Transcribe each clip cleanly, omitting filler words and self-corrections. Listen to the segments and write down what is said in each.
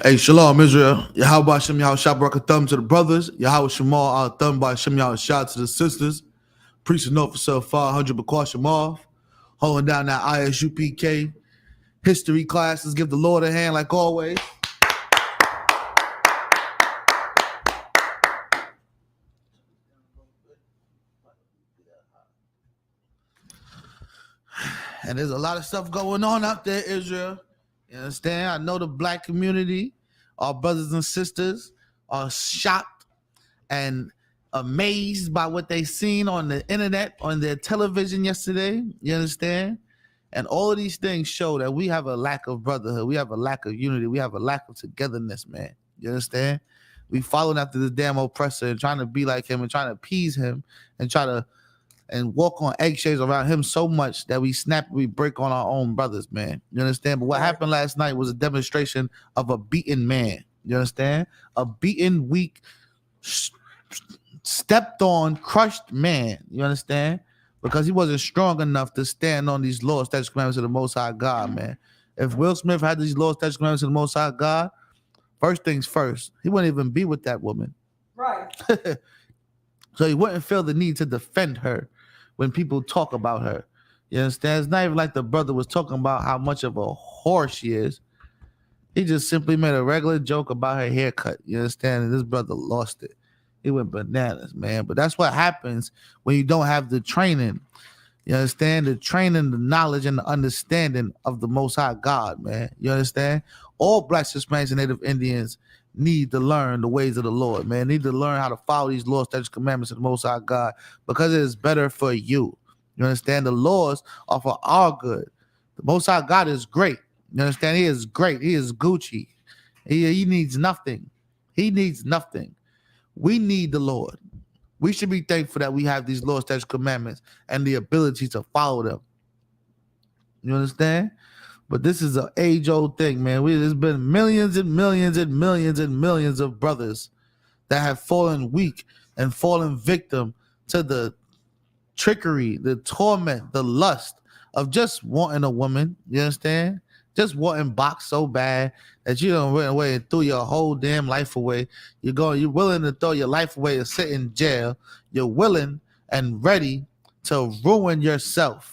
Hey, Shalom, Israel. Yahweh Shem Yahweh Shah Barak Thumb to the brothers. Yahweh Shemal Al Thumb by Shem Yahweh Shah to the sisters. Priest and officer 500 Bakar Shemov. Holding down that ISUPK history class. Let's give the Lord a hand like always. And there's a lot of stuff going on out there, Israel. You understand? I know the black community, our brothers and sisters, are shocked and amazed by what they seen on the internet, on their television yesterday. You understand? And all of these things show that we have a lack of brotherhood. We have a lack of unity. We have a lack of togetherness, man. You understand? We following after this damn oppressor and trying to be like him and trying to appease him and try to and walk on eggshells around him so much that we break on our own brothers, man. You understand? But what happened last night was a demonstration of a beaten man. You understand? A beaten, weak, stepped on, crushed man. You understand? Because he wasn't strong enough to stand on these laws, statutes, commandments of the Most High God, man. If Will Smith had these laws, statutes, commandments of the Most High God, first things first, he wouldn't even be with that woman. Right. So he wouldn't feel the need to defend her when people talk about her. You understand? It's not even like the brother was talking about how much of a whore she is. He just simply made a regular joke about her haircut. You understand? And this brother lost it. He went bananas, man. But that's what happens when you don't have the training. You understand? The training, the knowledge, and the understanding of the Most High God, man. You understand? All blacks, Hispanics, and Native Indians need to learn the ways of the Lord, man. Need to learn how to follow these laws, statutes, commandments of the Most High God because it is better for you. You understand? The laws are for our good. The Most High God is great. You understand? He is great. He is Gucci. He needs nothing. He needs nothing. We need the Lord. We should be thankful that we have these laws, statutes, commandments, and the ability to follow them. You understand? But this is an age-old thing, man. There's been millions and millions and millions and millions of brothers that have fallen weak and fallen victim to the trickery, the torment, the lust of just wanting a woman. You understand? Just wanting box so bad that you don't run away and threw your whole damn life away. You're willing to throw your life away and sit in jail. You're willing and ready to ruin yourself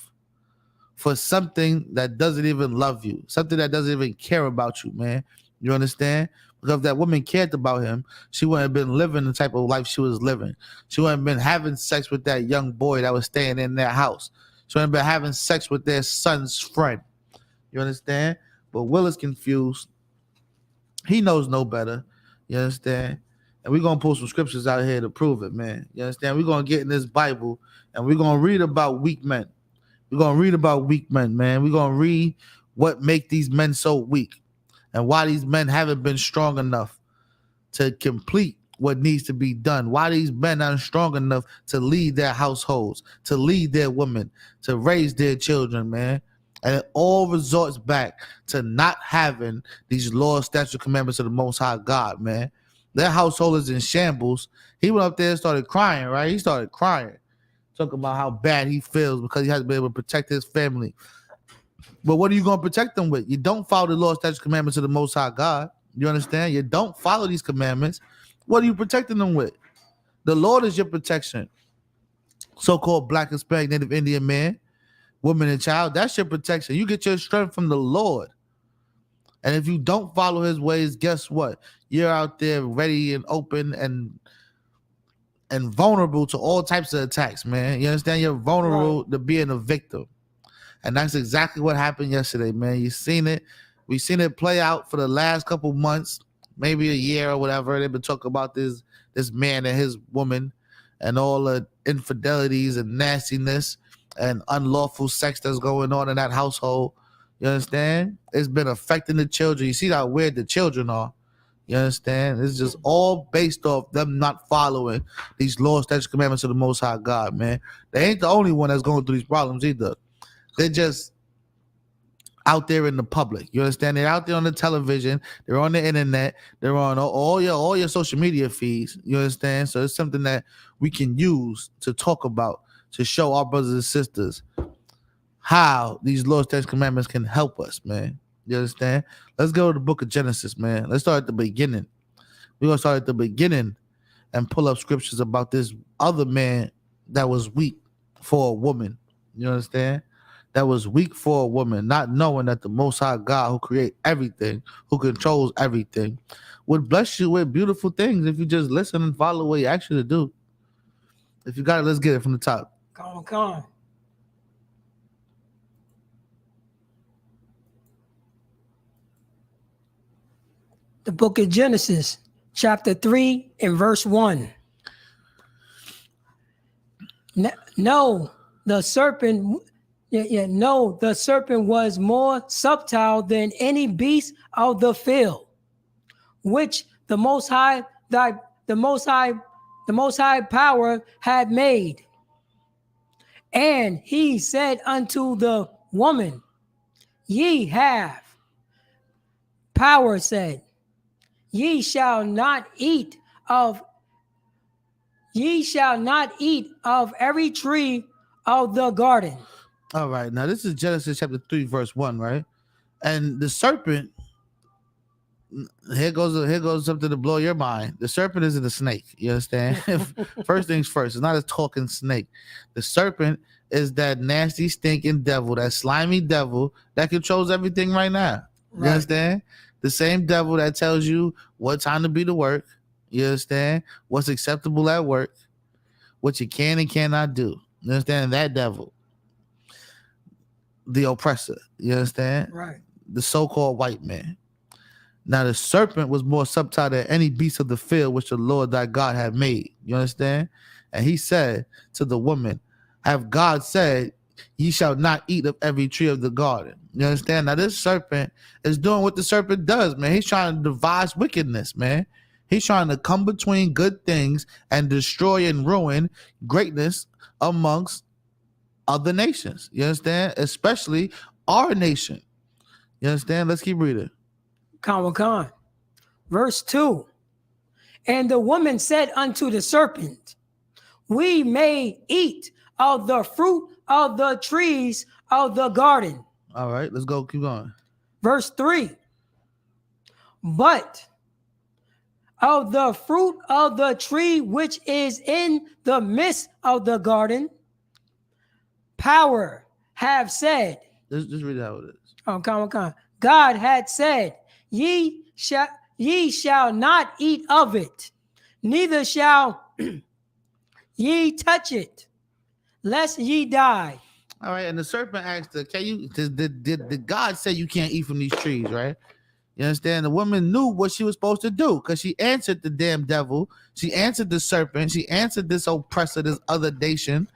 for something that doesn't even love you, something that doesn't even care about you, man. You understand? Because if that woman cared about him, she wouldn't have been living the type of life she was living. She wouldn't have been having sex with that young boy that was staying in their house. She wouldn't have been having sex with their son's friend. You understand? But Will is confused. He knows no better. You understand? And we're going to pull some scriptures out here to prove it, man. You understand? We're going to get in this Bible and we're going to read about weak men. We're going to read about weak men, man. We're going to read what make these men so weak and why these men haven't been strong enough to complete what needs to be done. Why these men aren't strong enough to lead their households, to lead their women, to raise their children, man. And it all resorts back to not having these laws, statutes, commandments of the Most High God, man. Their household is in shambles. He went up there and started crying, right? He started crying. Talking about how bad he feels because he hasn't been able to protect his family. But what are you going to protect them with? You don't follow the law, statutes, commandments of the Most High God. You understand? You don't follow these commandments. What are you protecting them with? The Lord is your protection. So-called black, Hispanic, Native Indian man, woman, and child, that's your protection. You get your strength from the Lord. And if you don't follow his ways, guess what? You're out there ready and open and vulnerable to all types of attacks, man. You understand? You're vulnerable to being a victim. And that's exactly what happened yesterday, man. You seen it. We've seen it play out for the last couple months, maybe a year or whatever. They've been talking about this man and his woman and all the infidelities and nastiness and unlawful sex that's going on in that household. You understand? It's been affecting the children. You see how weird the children are. You understand? It's just all based off them not following these laws, statutes, commandments of the Most High God, man. They ain't the only one that's going through these problems either. They're just out there in the public. You understand? They're out there on the television. They're on the internet. They're on all your social media feeds. You understand? So it's something that we can use to talk about, to show our brothers and sisters how these laws, statutes, commandments can help us, man. You understand? Let's go to the book of Genesis, man. Let's start at the beginning. We're gonna start at the beginning and pull up scriptures about this other man that was weak for a woman. You understand? That was weak for a woman, not knowing that the Most High God, who create everything, who controls everything, would bless you with beautiful things if you just listen and follow what He asks you to do. If you got it, let's get it from the top. Come on. The book of Genesis, chapter 3 and verse 1. No, the serpent was more subtle than any beast of the field, which the Most High power had made. And he said unto the woman, ye have power, said, ye shall not eat of every tree of the garden. All right, now this is Genesis chapter 3, verse 1, right? And the serpent, here goes something to blow your mind. The serpent isn't a snake. You understand? First things first, it's not a talking snake. The serpent is that nasty, stinking devil, that slimy devil that controls everything right now. You understand? The same devil that tells you what time to be to work. You understand? What's acceptable at work, what you can and cannot do. You understand? That devil. The oppressor. You understand? Right. The so-called white man. Now the serpent was more subtle than any beast of the field which the Lord thy God had made. You understand? And he said to the woman, have God said, ye shall not eat of every tree of the garden. You understand? Now this serpent is doing what the serpent does, man. He's trying to devise wickedness, man. He's trying to come between good things and destroy and ruin greatness amongst other nations. You understand? Especially our nation. You understand? Let's keep reading. Verse 2. And the woman said unto the serpent, we may eat of the fruit of the trees of the garden. All right, let's go. Keep going. Verse 3. But of the fruit of the tree which is in the midst of the garden, power have said. Just read it how it is. God had said, ye shall not eat of it, neither shall ye touch it, lest ye die. All right, and the serpent asked her, did God say you can't eat from these trees, right? You understand? The woman knew what she was supposed to do because she answered the damn devil. She answered the serpent. She answered this oppressor, this other nation.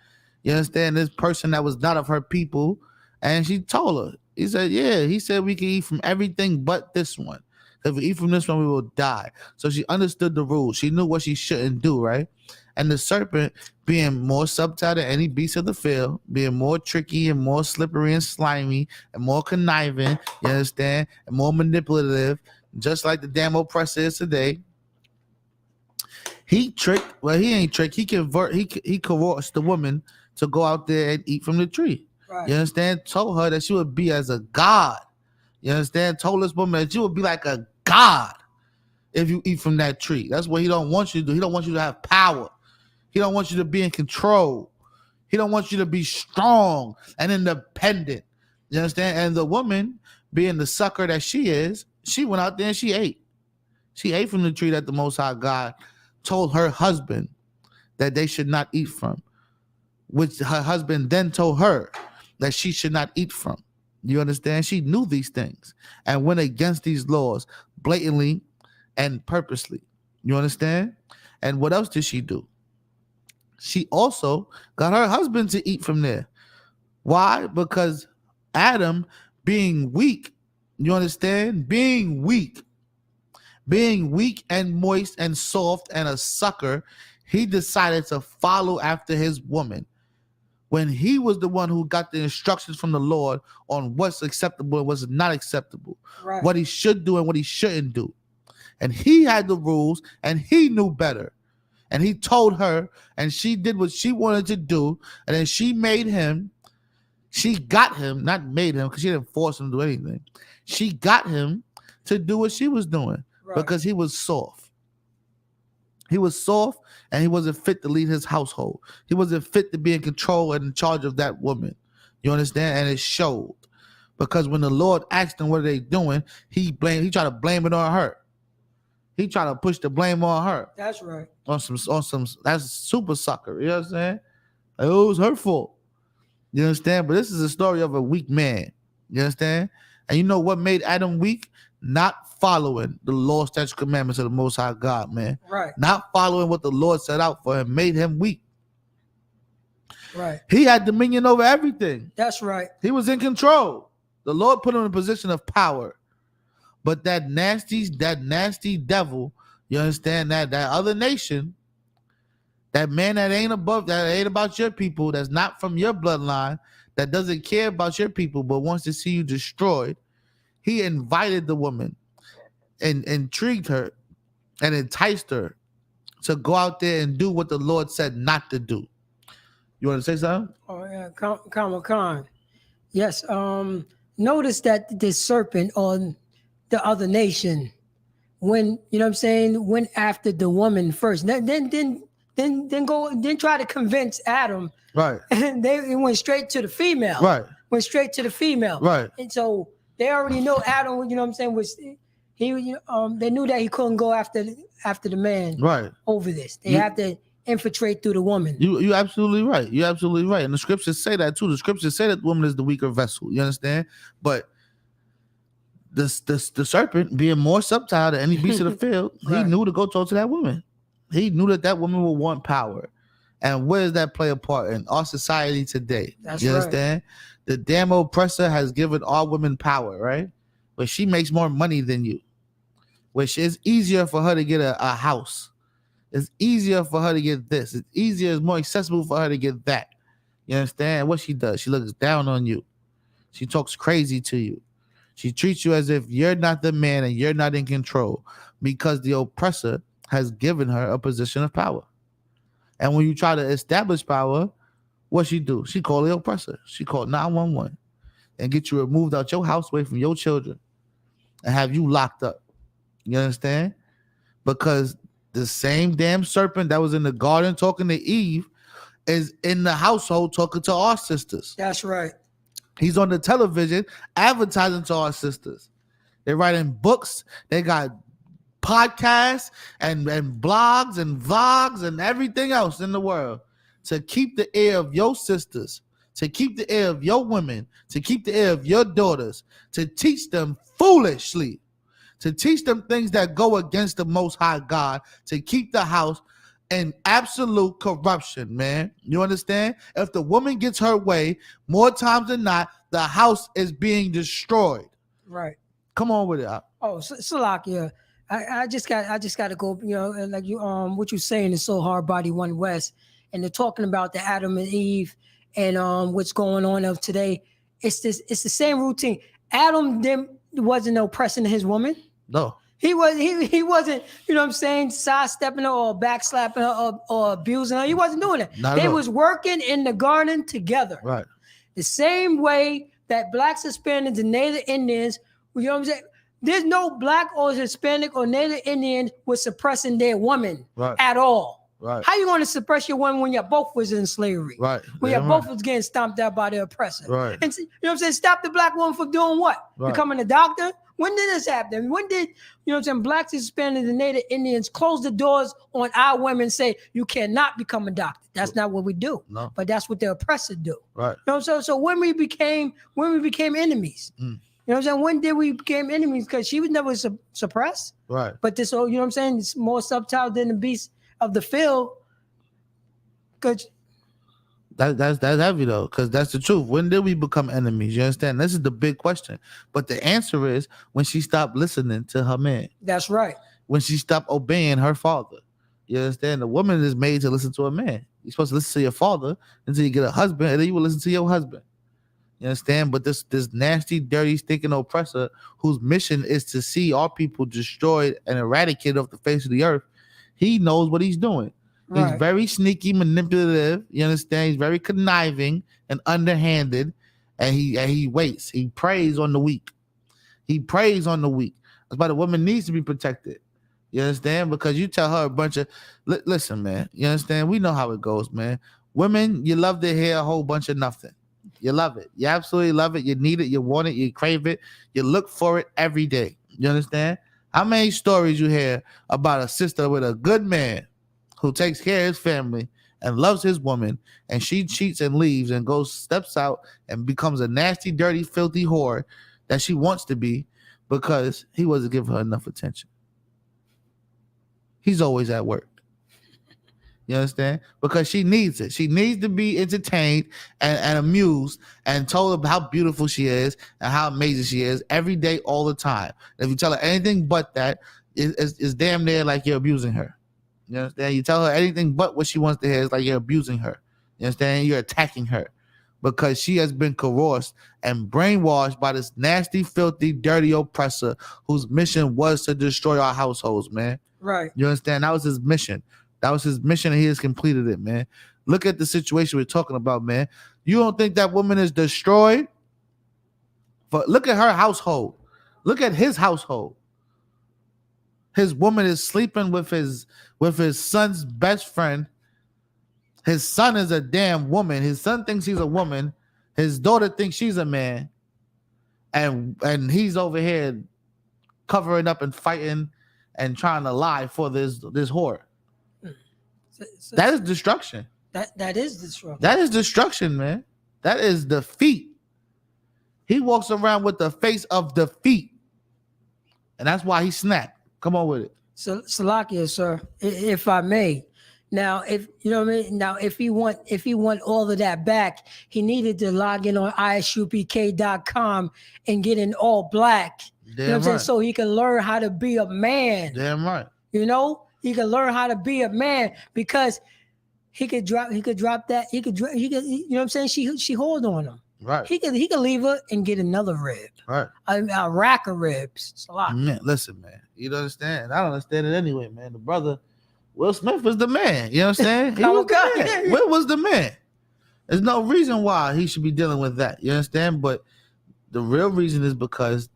You understand? This person that was not of her people. And she told her, he said, yeah, he said we can eat from everything but this one. If we eat from this one, we will die. So she understood the rules. She knew what she shouldn't do, right? And the serpent, being more subtle than any beast of the field, being more tricky and more slippery and slimy and more conniving, you understand, and more manipulative, just like the damn oppressor is today. He tricked, well, he ain't tricked. He coerced the woman to go out there and eat from the tree. Right. You understand? Told her that she would be as a god. You understand? Told this woman that you would be like a god if you eat from that tree. That's what he don't want you to do. He don't want you to have power. He don't want you to be in control. He don't want you to be strong and independent. You understand? And the woman, being the sucker that she is, she went out there and she ate. She ate from the tree that the Most High God told her husband that they should not eat from, which her husband then told her that she should not eat from. You understand? She knew these things and went against these laws blatantly and purposely. You understand? And what else did she do? She also got her husband to eat from there. Why? Because Adam, being weak, you understand? Being weak and moist and soft and a sucker, he decided to follow after his woman when he was the one who got the instructions from the Lord on what's acceptable and what's not acceptable, right, what he should do and what he shouldn't do. And he had the rules and he knew better. And he told her, and she did what she wanted to do. And then she made him She got him, not made him, because she didn't force him to do anything. She got him to do what she was doing because he was soft. He was soft and he wasn't fit to lead his household. He wasn't fit to be in control and in charge of that woman. You understand? And it showed. Because when the Lord asked him what are they doing, he tried to blame it on her. He tried to push the blame on her. That's right. On some that's super sucker. You know what I'm saying? Like, oh, it was her fault. You understand? But this is a story of a weak man. You understand? And you know what made Adam weak? Not following the law, statutes, commandments of the Most High God, man. Right. Not following what the Lord set out for him made him weak. Right. He had dominion over everything. That's right. He was in control. The Lord put him in a position of power. But that nasty devil, you understand, that other nation, that man that ain't about your people, that's not from your bloodline, that doesn't care about your people, but wants to see you destroyed, he invited the woman and intrigued her and enticed her to go out there and do what the Lord said not to do. You want to say something? Oh, yeah. Khan. Yes. Notice that this serpent on the other nation, when, you know what I'm saying, went after the woman first. Then try to convince Adam. Right. And they went straight to the female. Right. Went straight to the female. Right. And so they already know Adam, you know what I'm saying, was he they knew that he couldn't go after the man right over this. They have to infiltrate through the woman. You absolutely right. You're absolutely right. And the scriptures say that too. The scriptures say that the woman is the weaker vessel. You understand? But the serpent, being more subtle than any beast of the field, he knew to go talk to that woman. He knew that woman would want power. And where does that play a part in our society today? That's you right. understand? The damn oppressor has given all women power, right? Where she makes more money than you. Which is easier for her to get a house. It's easier for her to get this. It's more accessible for her to get that. You understand? What she does, she looks down on you. She talks crazy to you. She treats you as if you're not the man and you're not in control because the oppressor has given her a position of power. And when you try to establish power, what she do? She call the oppressor. She called 911 and get you removed out your house, away from your children, and have you locked up. You understand? Because the same damn serpent that was in the garden talking to Eve is in the household talking to our sisters. That's right. He's on the television advertising to our sisters. They're writing books. They got podcasts and blogs and vlogs and everything else in the world to keep the ear of your sisters, to keep the ear of your women, to keep the ear of your daughters, to teach them foolishly, to teach them things that go against the Most High God, to keep the house in absolute corruption, man. You understand? If the woman gets her way, more times than not, the house is being destroyed. Right. Come on with it. Oh, Salakia. I just got to go, you know, like you what you're saying is so hard, Body One West, and they're talking about the Adam and Eve and what's going on of today. It's the same routine. Adam wasn't oppressing his woman. No. He wasn't, you know what I'm saying, sidestepping her or backslapping her or abusing her. He wasn't doing it. They was working in the garden together. Right. The same way that blacks, Hispanics, and Native Indians, you know what I'm saying? There's no black or Hispanic or Native Indian was suppressing their woman at all. Right. How you going to suppress your woman when you both was in slavery? Right. When you both was getting stomped out by the oppressor. Right. And you know what I'm saying? Stop the black woman from doing what? Right. Becoming a doctor? When did this happen? When did, you know what I'm saying, blacks, Hispanics, and Native Indians close the doors on our women and say, you cannot become a doctor? That's not what we do. No. But that's what the oppressor do. Right. You know, so when we became enemies, you know what I'm saying? When did we become enemies? Because she was never suppressed. Right. But this, you know what I'm saying? It's more subtle than the beast of the field. Because that's heavy though, because that's the truth. When did we become enemies? You understand? This is the big question. But the answer is when she stopped listening to her man. That's right. When she stopped obeying her father. You understand? The woman is made to listen to a man. You're supposed to listen to your father until you get a husband, and then you will listen to your husband. You understand? But this nasty, dirty, stinking oppressor whose mission is to see our people destroyed and eradicated off the face of the earth, he knows what he's doing. He's very sneaky, manipulative. You understand? He's very conniving and underhanded. and he waits. He preys on the weak. He preys on the weak. That's why the woman needs to be protected. You understand? Because you tell her a bunch of listen, man. You understand? We know how it goes, man. Women, you love to hear a whole bunch of nothing. You love it. You absolutely love it. You need it. You want it. You crave it. You look for it every day. You understand? How many stories you hear about a sister with a good man who takes care of his family and loves his woman, and she cheats and leaves and steps out and becomes a nasty, dirty, filthy whore that she wants to be because he wasn't giving her enough attention. He's always at work. You understand? Because she needs it. She needs to be entertained and amused and told how beautiful she is and how amazing she is every day, all the time. If you tell her anything but that, it's damn near like you're abusing her. You understand? You tell her anything but what she wants to hear, it's like you're abusing her. You understand? You're attacking her because she has been coerced and brainwashed by this nasty, filthy, dirty oppressor whose mission was to destroy our households, man. Right. You understand? That was his mission. That was his mission, and he has completed it, man. Look at the situation we're talking about, man. You don't think that woman is destroyed? But look at her household. Look at his household. His woman is sleeping with his son's best friend. His son is a damn woman. His son thinks he's a woman. His daughter thinks she's a man. And he's over here covering up and fighting and trying to lie for this whore. So that is destruction. That is destruction. That is destruction, man. That is defeat. He walks around with the face of defeat. And that's why he snapped. Come on with it. So Salakia, sir, if I may. Now, if you know what I mean. Now, if he want all of that back, he needed to log in on ISUPK.com and get in all black. Damn you know what I'm saying? right. So he can learn how to be a man. Damn right. You know, he can learn how to be a man because he could drop that. You know what I'm saying? She hold on him. Right. He could leave her and get another rib. Right. A rack of ribs. It's a lot. Man, listen, man. You don't understand? I don't understand it anyway, man. The brother, Will Smith was the man. You know what I'm saying? He was the man. Will was the man. There's no reason why he should be dealing with that. You understand? But the real reason is because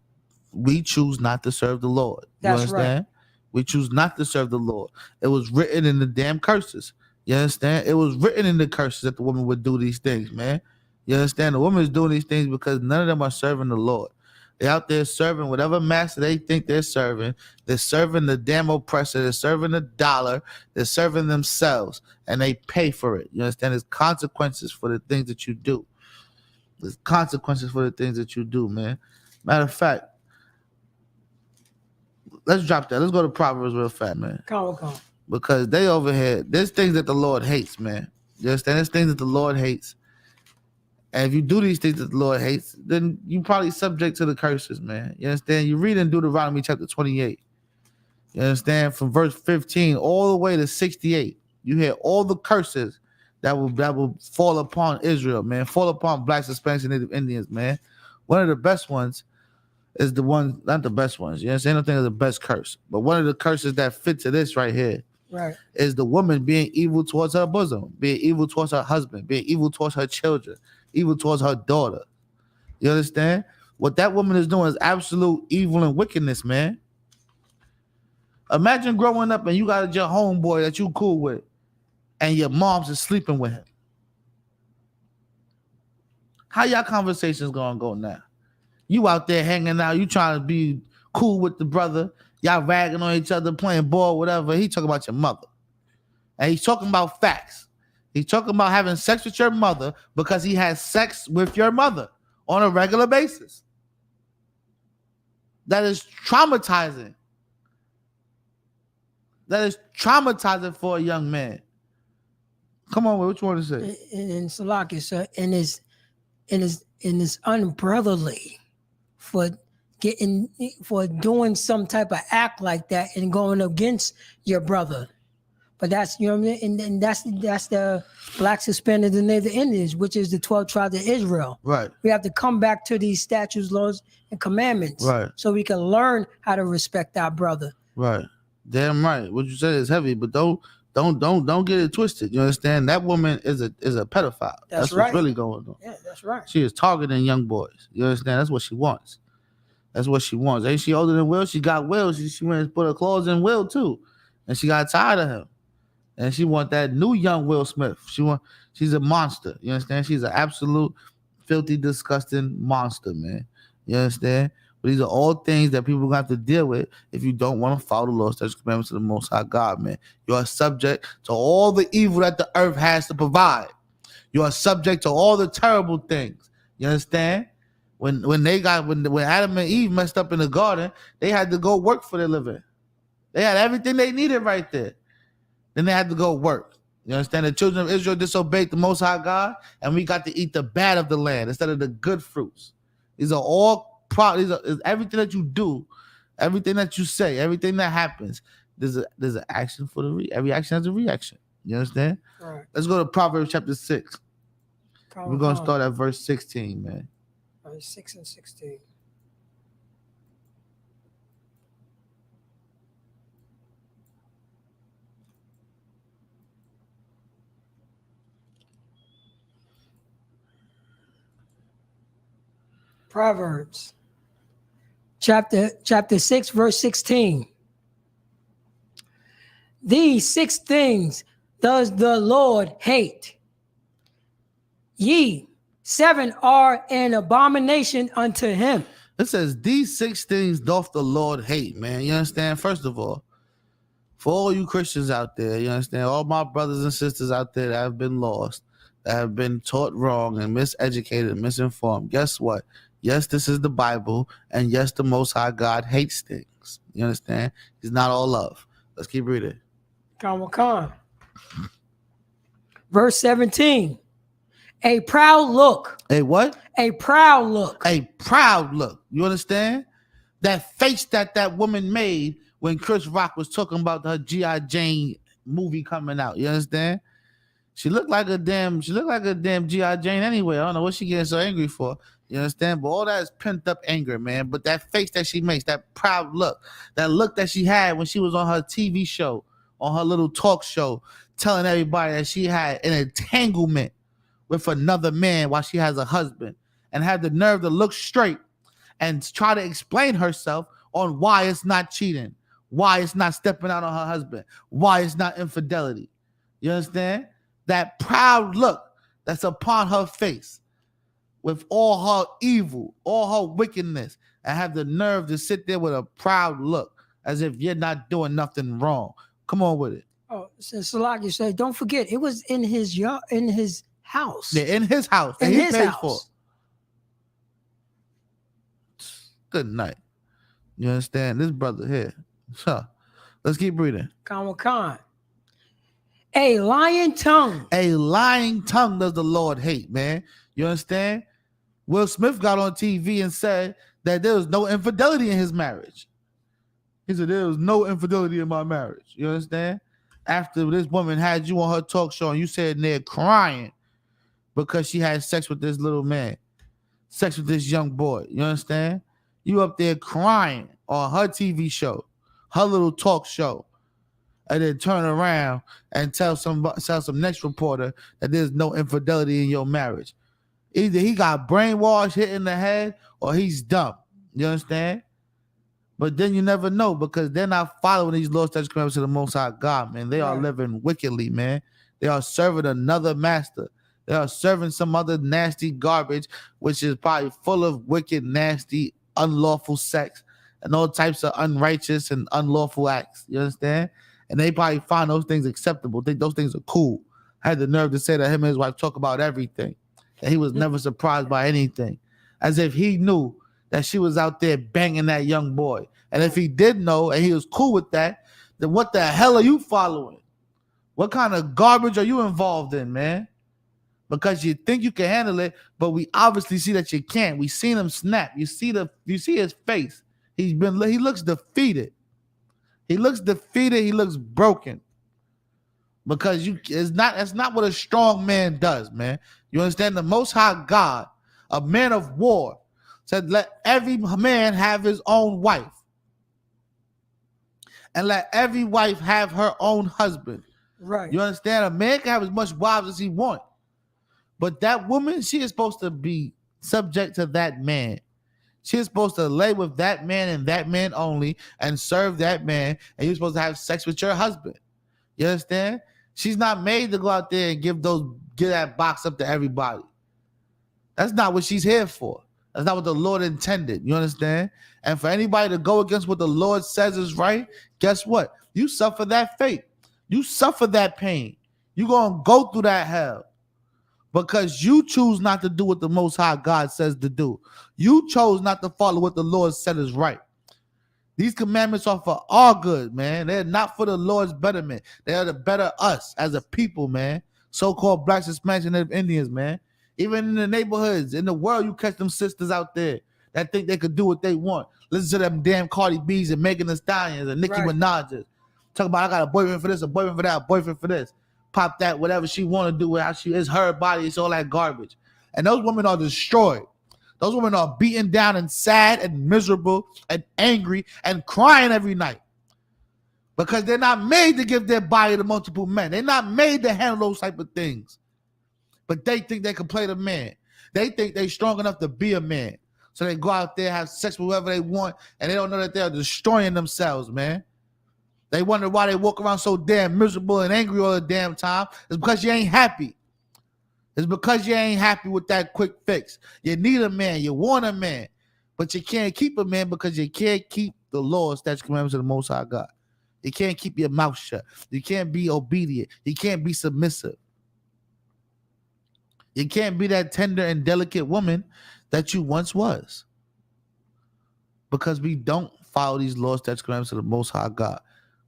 we choose not to serve the Lord. You That's understand? right. We choose not to serve the Lord. It was written in the damn curses. You understand? It was written in the curses that the woman would do these things, man. You understand? The woman is doing these things because none of them are serving the Lord. They're out there serving whatever master they think they're serving. They're serving the damn oppressor. They're serving the dollar. They're serving themselves, and they pay for it. You understand? There's consequences for the things that you do. There's consequences for the things that you do, man. Matter of fact, let's drop that. Let's go to Proverbs real fast, man. Come. Because they over here, there's things that the Lord hates, man. You understand? There's things that the Lord hates. And if you do these things that the Lord hates, then you probably subject to the curses, man. You understand? You read in Deuteronomy chapter 28. You understand? From verse 15 all the way to 68. You hear all the curses that will fall upon Israel, man. Fall upon blacks, Hispanics, and Native Indians, man. One of the best ones is the one, not the best ones. You understand? I don't think it's the best curse. But one of the curses that fit to this right here is the woman being evil towards her bosom, being evil towards her husband, being evil towards her children, evil towards her daughter. You understand? What that woman is doing is absolute evil and wickedness, man. Imagine growing up and you got your homeboy that you cool with and your mom's is sleeping with him. How y'all conversations gonna go now? You out there hanging out, you trying to be cool with the brother, y'all ragging on each other, playing ball, whatever. He talking about your mother. And he's talking about facts. He's talking about having sex with your mother because he has sex with your mother on a regular basis. That is traumatizing. That is traumatizing for a young man. Come on, what you want to say? And Salaki, sir, and it's unbrotherly for doing some type of act like that and going against your brother. But that's, you know what I mean? And that's the blacks, Hispanics, and Native Indians, which is the 12 tribes of Israel. Right. We have to come back to these statutes, laws, and commandments. Right. So we can learn how to respect our brother. Right. Damn right. What you said is heavy, but don't Don't get it twisted. You understand? That woman is a pedophile. That's right. what's really going on. Yeah, that's right. She is targeting young boys. You understand? That's what she wants. That's what she wants. Ain't she older than Will? She got Will. She went and put her claws in Will too, and she got tired of him. And she want that new young Will Smith. She's a monster. You understand? She's an absolute filthy, disgusting monster, man. You understand? But these are all things that people have to deal with if you don't want to follow the laws, statutes, commandments of the Most High God, man. You are subject to all the evil that the earth has to provide. You are subject to all the terrible things. You understand? When Adam and Eve messed up in the garden, they had to go work for their living. They had everything they needed right there. Then they had to go work. You understand? The children of Israel disobeyed the Most High God, and we got to eat the bad of the land instead of the good fruits. These are all is everything that you do, everything that you say, everything that happens. There's an action for every action has a reaction. You understand? All right. Let's go to Proverbs chapter 6. We're gonna start at verse 16, man. 6 and 16. Proverbs chapter 6 verse 16. These 6 things does the Lord hate. Ye 7 are an abomination unto him. It says, these 6 things doth the Lord hate, man. You understand? First of all, for all you Christians out there, you understand, all my brothers and sisters out there that have been lost, that have been taught wrong and miseducated and misinformed, guess what? Yes, this is the Bible, and yes, the Most High God hates things. You understand? He's not all love. Let's keep reading. Khan. Verse 17. A proud look. A what? A proud look. A proud look. You understand? That face that woman made when Chris Rock was talking about her G.I. Jane movie coming out. You understand? She looked like a damn G.I. Jane anyway. I don't know what she getting so angry for. You understand? But all that is pent up anger, man. But that face that she makes, that proud look, that look that she had when she was on her TV show, on her little talk show, telling everybody that she had an entanglement with another man while she has a husband, and had the nerve to look straight and try to explain herself on why it's not cheating, why it's not stepping out on her husband, why it's not infidelity. You understand? That proud look that's upon her face with all her evil, all her wickedness, and have the nerve to sit there with a proud look as if you're not doing nothing wrong. Come on with it. Oh, so Salaki said, don't forget, it was in his house. Yeah, in his house. In his house. Good night. You understand? This brother here. So, let's keep reading. Khan. A lying tongue. A lying tongue does the Lord hate, man. You understand? Will Smith got on TV and said that there was no infidelity in his marriage. He said there was no infidelity in my marriage. You understand? After this woman had you on her talk show and you sitting there crying because she had sex with this little man, sex with this young boy. You understand? You up there crying on her TV show, her little talk show, and then turn around and tell some next reporter that there's no infidelity in your marriage. Either he got brainwashed, hit in the head, or he's dumb. You understand? But then you never know, because they're not following these laws, statutes, commandments of the Most High God, man. They are living wickedly, man. They are serving another master. They are serving some other nasty garbage, which is probably full of wicked, nasty, unlawful sex and all types of unrighteous and unlawful acts. You understand? And they probably find those things acceptable. Think those things are cool. I had the nerve to say that him and his wife talk about everything. That he was never surprised by anything. As if he knew that she was out there banging that young boy. And if he did know and he was cool with that, then what the hell are you following? What kind of garbage are you involved in, man? Because you think you can handle it, but we obviously see that you can't. We seen him snap. You see his face. He looks defeated. He looks defeated. He looks broken. Because that's not what a strong man does, man. You understand? The Most High God, a man of war, said, let every man have his own wife. And let every wife have her own husband. Right. You understand? A man can have as much wives as he wants. But that woman, she is supposed to be subject to that man. She is supposed to lay with that man and that man only and serve that man. And you're supposed to have sex with your husband. You understand? She's not made to go out there and give that box up to everybody. That's not what she's here for. That's not what the Lord intended. You understand? And for anybody to go against what the Lord says is right, guess what? You suffer that fate. You suffer that pain. You're going to go through that hell because you choose not to do what the Most High God says to do. You chose not to follow what the Lord said is right. These commandments are for our good, man. They're not for the Lord's betterment. They are to better us as a people, man. So-called blacks, Hispanics, and Native Indians, man. Even in the neighborhoods, in the world, you catch them sisters out there that think they could do what they want. Listen to them damn Cardi B's and Megan Thee Stallions and Nicki Minaj's. Talk about, I got a boyfriend for this, a boyfriend for that, a boyfriend for this. Pop that, whatever she want to do, how she is, her body, it's all that garbage. And those women are destroyed. Those women are beaten down and sad and miserable and angry and crying every night because they're not made to give their body to multiple men. They're not made to handle those type of things. But they think they can play the man. They think they're strong enough to be a man. So they go out there, have sex with whoever they want, and they don't know that they're destroying themselves, man. They wonder why they walk around so damn miserable and angry all the damn time. It's because you ain't happy. It's because you ain't happy with that quick fix. You need a man. You want a man. But you can't keep a man because you can't keep the laws, statutes, commandments of the Most High God. You can't keep your mouth shut. You can't be obedient. You can't be submissive. You can't be that tender and delicate woman that you once was. Because we don't follow these laws, statutes, commandments of the Most High God.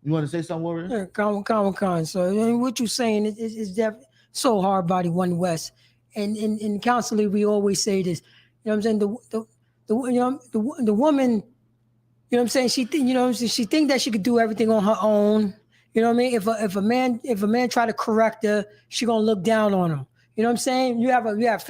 You want to say something, Warrior? Yeah, Con. So what you're saying is definitely so hard body one West. And in counseling, we always say this. You know what I'm saying? The woman, you know what I'm saying? She think that she could do everything on her own. You know what I mean? If a man try to correct her, she gonna look down on him. You know what I'm saying? You have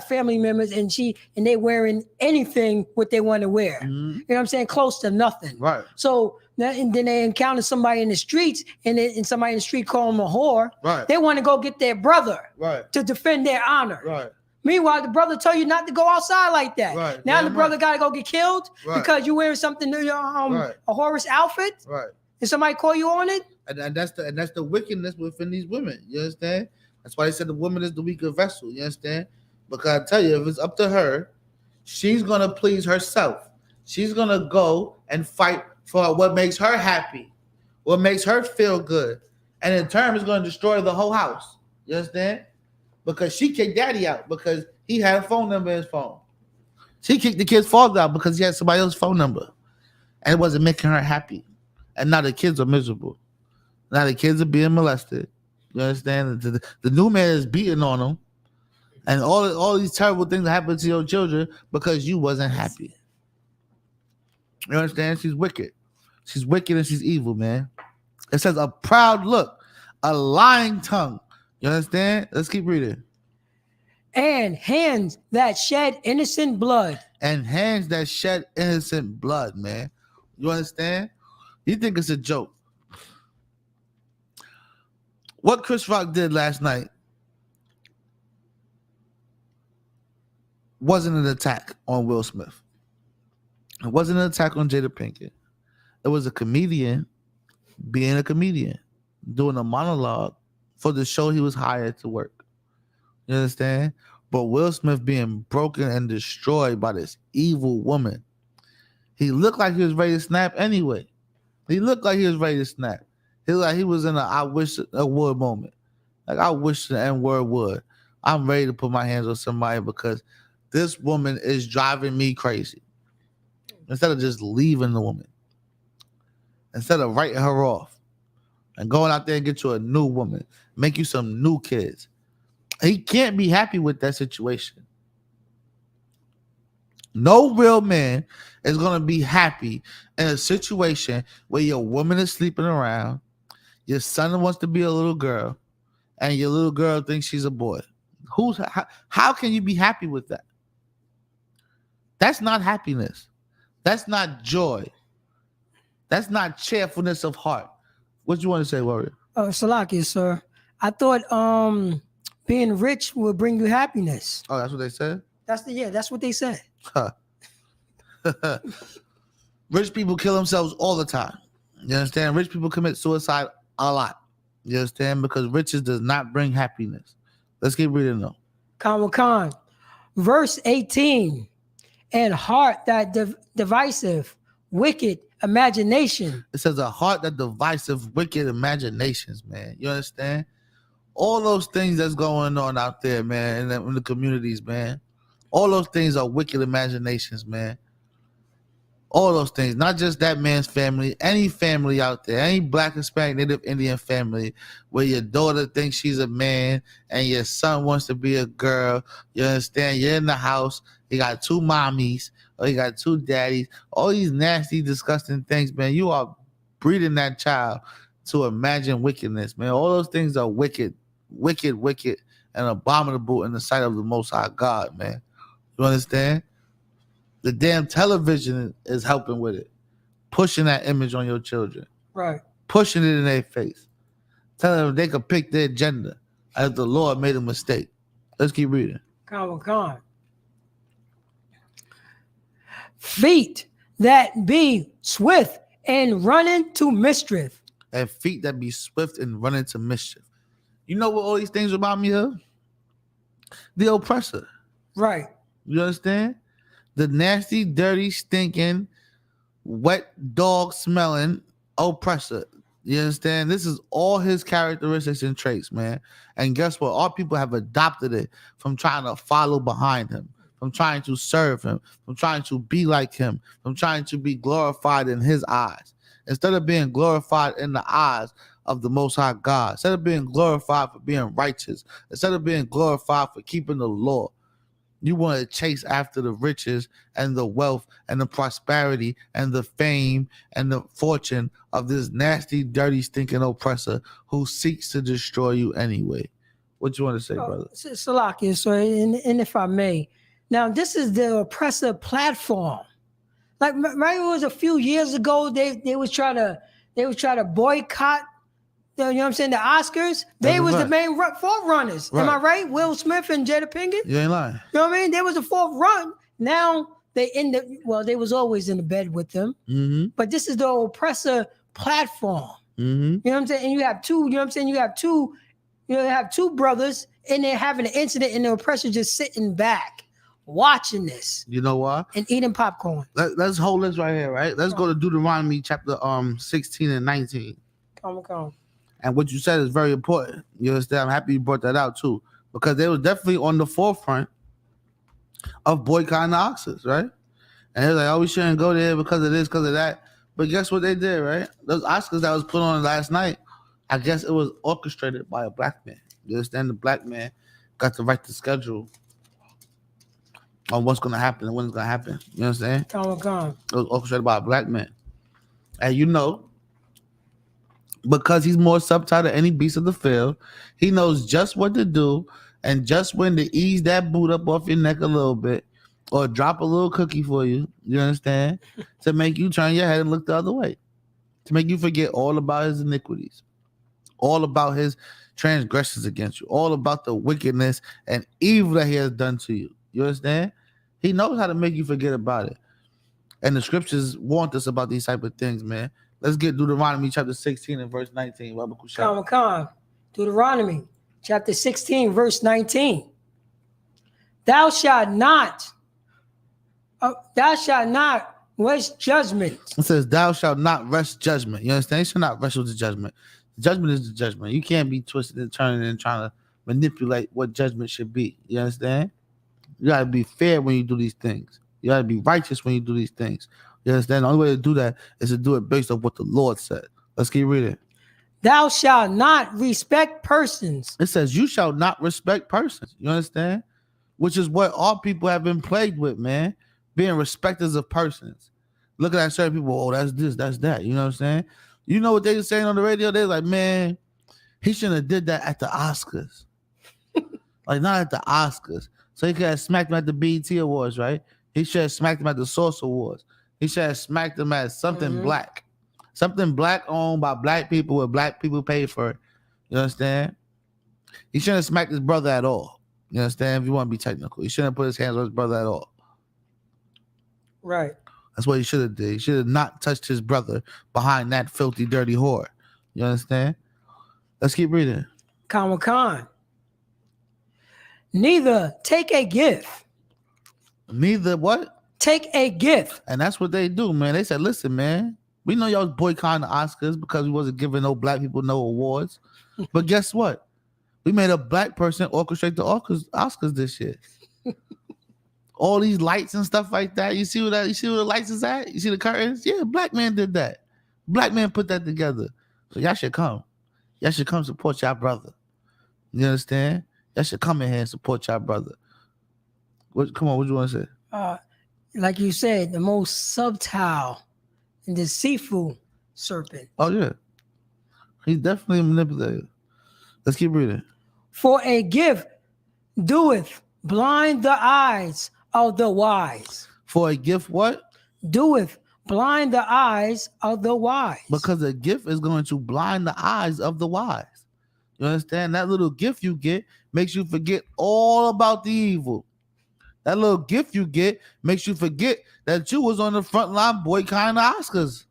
family members and they wearing anything what they want to wear. Mm-hmm. You know what I'm saying? Close to nothing. Right. So and then they encounter somebody in the streets and somebody in the street call them a whore. Right. They want to go get their brother. Right. To defend their honor. Right. Meanwhile, the brother tell you not to go outside like that. Right. Now the brother got to go get killed because you're wearing something a whore's outfit. Right. And somebody call you on it. And that's the wickedness within these women. You understand? That's why they said the woman is the weaker vessel. You understand? Because I tell you, if it's up to her, she's gonna please herself. She's gonna go and fight for what makes her happy, what makes her feel good, and in turn, it's gonna destroy the whole house. You understand? Because she kicked daddy out because he had a phone number in his phone. She kicked the kid's father out because he had somebody else's phone number, and it wasn't making her happy. And now the kids are miserable. Now the kids are being molested. You understand? The new man is beating on them, and all these terrible things happen to your children because you wasn't happy. You understand? She's wicked. She's wicked and she's evil, man. It says a proud look, a lying tongue. You understand? Let's keep reading. And hands that shed innocent blood. And hands that shed innocent blood, man. You understand? You think it's a joke. What Chris Rock did last night wasn't an attack on Will Smith. It wasn't an attack on Jada Pinkett. It was a comedian being a comedian, doing a monologue for the show he was hired to work. You understand? But Will Smith being broken and destroyed by this evil woman. He looked like he was ready to snap anyway. He looked like he was ready to snap. He looked like he was in a I wish a would moment. Like, I wish the N-word would. I'm ready to put my hands on somebody because this woman is driving me crazy. Instead of just leaving the woman. Instead of writing her off. And going out there and get you a new woman. Make you some new kids. He can't be happy with that situation. No real man is going to be happy in a situation where your woman is sleeping around, your son wants to be a little girl, and your little girl thinks she's a boy. How can you be happy with that? That's not happiness. That's not joy. That's not cheerfulness of heart. What you want to say, Warrior? Salakia, sir. I thought being rich will bring you happiness. Oh, that's what they said? That's what they said. Huh. Rich people kill themselves all the time. You understand? Rich people commit suicide a lot. You understand? Because riches does not bring happiness. Let's keep reading though. Khan. Verse 18. And heart that divisive, wicked imagination. It says a heart that divisive, wicked imaginations, man. You understand? All those things that's going on out there, man, in the communities, man. All those things are wicked imaginations, man. All those things, not just that man's family, any family out there, any Black, Hispanic, Native Indian family where your daughter thinks she's a man and your son wants to be a girl. You understand? You're in the house, you got two mommies or you got two daddies, all these nasty, disgusting things, man. You are breeding that child to imagine wickedness, man. All those things are wicked, wicked, wicked, and abominable in the sight of the Most High God, man. You understand? The damn television is helping with it, pushing that image on your children, right? Pushing it in their face, telling them they could pick their gender as the Lord made a mistake. Let's keep reading. Khan. Feet that be swift and running to mischief. And feet that be swift and running to mischief. You know what all these things remind me of? The oppressor. Right. You understand? The nasty, dirty, stinking, wet dog smelling oppressor. You understand? This is all his characteristics and traits, man. And guess what? All people have adopted it from trying to follow behind him, from trying to serve him, from trying to be like him, from trying to be glorified in his eyes. Instead of being glorified in the eyes of the Most High God, instead of being glorified for being righteous, instead of being glorified for keeping the law, you want to chase after the riches and the wealth and the prosperity and the fame and the fortune of this nasty, dirty, stinking oppressor who seeks to destroy you anyway. What you want to say, brother? Salakia, so and if I may, now this is the oppressor platform. Like, right, it was a few years ago they was try to boycott. You know what I'm saying? The Oscars, they was the main forerunners. Right. Am I right? Will Smith and Jada Pinkett? You ain't lying. You know what I mean? They was the fourth run. Now they they was always in the bed with them. Mm-hmm. But this is the oppressor platform. Mm-hmm. You know what I'm saying? And you have two, you know what I'm saying? You have two brothers and they're having an incident and the oppressor just sitting back watching this. You know why? And eating popcorn. Let's hold this right here, right? Let's go to Deuteronomy chapter 16 and 19. Come. And what you said is very important. You understand? I'm happy you brought that out too, because they was definitely on the forefront of boycotting the Oscars, right? And they're like, oh, we shouldn't go there because of this, because of that. But guess what they did, right? Those Oscars that was put on last night, I guess it was orchestrated by a Black man. You understand? The Black man got to write the schedule on what's going to happen and when it's going to happen. You know what I'm saying? It was orchestrated by a Black man. And you know, because he's more subtle than any beast of the field, he knows just what to do and just when to ease that boot up off your neck a little bit or drop a little cookie for you, you understand, to make you turn your head and look the other way, to make you forget all about his iniquities, all about his transgressions against you, all about the wickedness and evil that he has done to you. You understand? He knows how to make you forget about it. And the scriptures warned us about these type of things, man. Let's get Deuteronomy chapter 16 and verse 19. Deuteronomy chapter 16, verse 19. Thou shalt not rest judgment. It says, thou shalt not rest judgment. You understand? You shall not wrestle the judgment. The judgment is the judgment. You can't be twisted and turning and trying to manipulate what judgment should be. You understand? You got to be fair when you do these things. You got to be righteous when you do these things. You understand? The only way to do that is to do it based on what the Lord said. Let's keep reading. Thou shalt not respect persons. It says you shall not respect persons. You understand? Which is what all people have been plagued with, man. Being respecters of persons. Looking at certain people, oh, that's this, that's that. You know what I'm saying? You know what they were saying on the radio? They're like, man, he shouldn't have did that at the Oscars. Like, not at the Oscars. So he could have smacked him at the BET Awards, right? He should have smacked him at the Source Awards. He should have smacked him at something black. Something black owned by black people where black people pay for it. You understand? He shouldn't have smacked his brother at all. You understand? If you want to be technical, he shouldn't have put his hands on his brother at all. Right. That's what he should have did. He should have not touched his brother behind that filthy, dirty whore. You understand? Let's keep reading. Khan. Neither take a gift. Neither what? Take a gift. And that's what they do, man. They said, listen, man, we know y'all was boycotting the Oscars because we wasn't giving no black people no awards. But guess what? We made a black person orchestrate the Oscars this year. All these lights and stuff like that. You see where the lights is at? You see the curtains? Yeah, black man did that. Black man put that together. So y'all should come. Y'all should come support y'all brother. You understand? Y'all should come in here and support y'all brother. Come on, what you want to say? Like you said, the most subtle and deceitful serpent. Oh, yeah. He's definitely a manipulator. Let's keep reading. For a gift doeth blind the eyes of the wise. For a gift what? Doeth blind the eyes of the wise. Because a gift is going to blind the eyes of the wise. You understand? That little gift you get makes you forget all about the evil. That little gift you get makes you forget that you was on the front line boycotting the Oscars.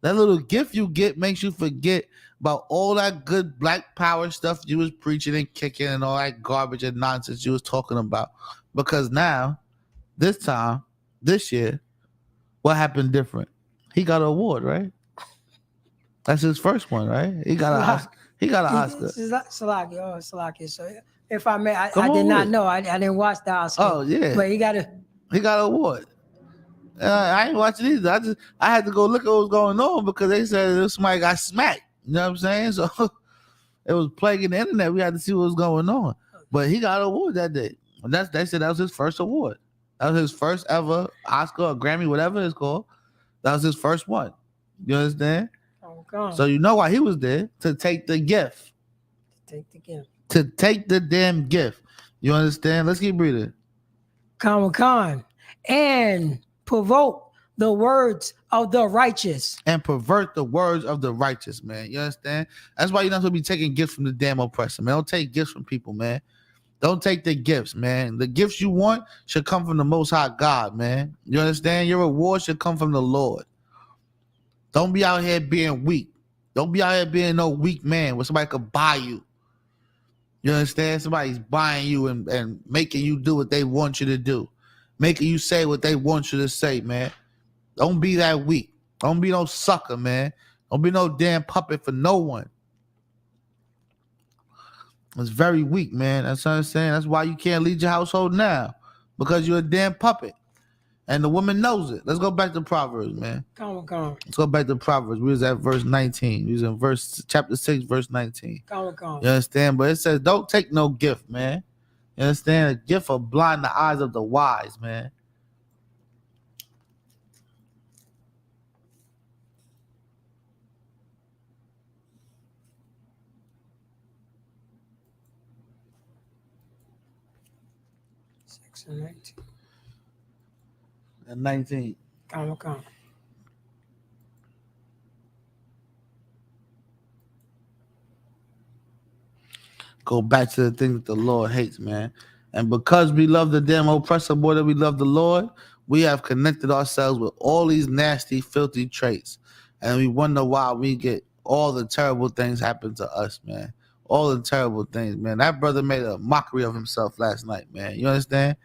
That little gift you get makes you forget about all that good black power stuff you was preaching and kicking and all that garbage and nonsense you was talking about. Because now, this time, this year, what happened different? He got an award, right? That's his first one, right? He got an Oscar. He got an Oscar. Salaki. So if I may, I did not know. I didn't watch the Oscar. Oh, yeah. But he got an award. I ain't watching either. I had to go look at what was going on because they said somebody got smacked. You know what I'm saying? So it was plaguing the internet. We had to see what was going on. But he got an award that day. And they said that was his first award. That was his first ever Oscar or Grammy, whatever it's called. That was his first one. You understand? Oh, so you know why he was there? To take the gift. To take the damn gift. You understand? Let's keep reading. Khan. And provoke the words of the righteous. And pervert the words of the righteous, man. You understand? That's why you're not supposed to be taking gifts from the damn oppressor, man. Don't take gifts from people, man. Don't take the gifts, man. The gifts you want should come from the Most High God, man. You understand? Your reward should come from the Lord. Don't be out here being weak. Don't be out here being no weak man where somebody could buy you. You understand? Somebody's buying you and making you do what they want you to do. Making you say what they want you to say, man. Don't be that weak. Don't be no sucker, man. Don't be no damn puppet for no one. It's very weak, man. That's what I'm saying. That's why you can't lead your household now. Because you're a damn puppet. And the woman knows it. Let's go back to Proverbs, man. Come. Let's go back to Proverbs. We was at verse 19. We was in chapter 6, verse 19. Come. You understand? But it says, don't take no gift, man. You understand? A gift will blind the eyes of the wise, man. And 19. Come. Go back to the thing that the Lord hates, man. And because we love the damn oppressor more than we love the Lord, we have connected ourselves with all these nasty, filthy traits. And we wonder why we get all the terrible things happen to us, man. All the terrible things, man. That brother made a mockery of himself last night, man. You understand?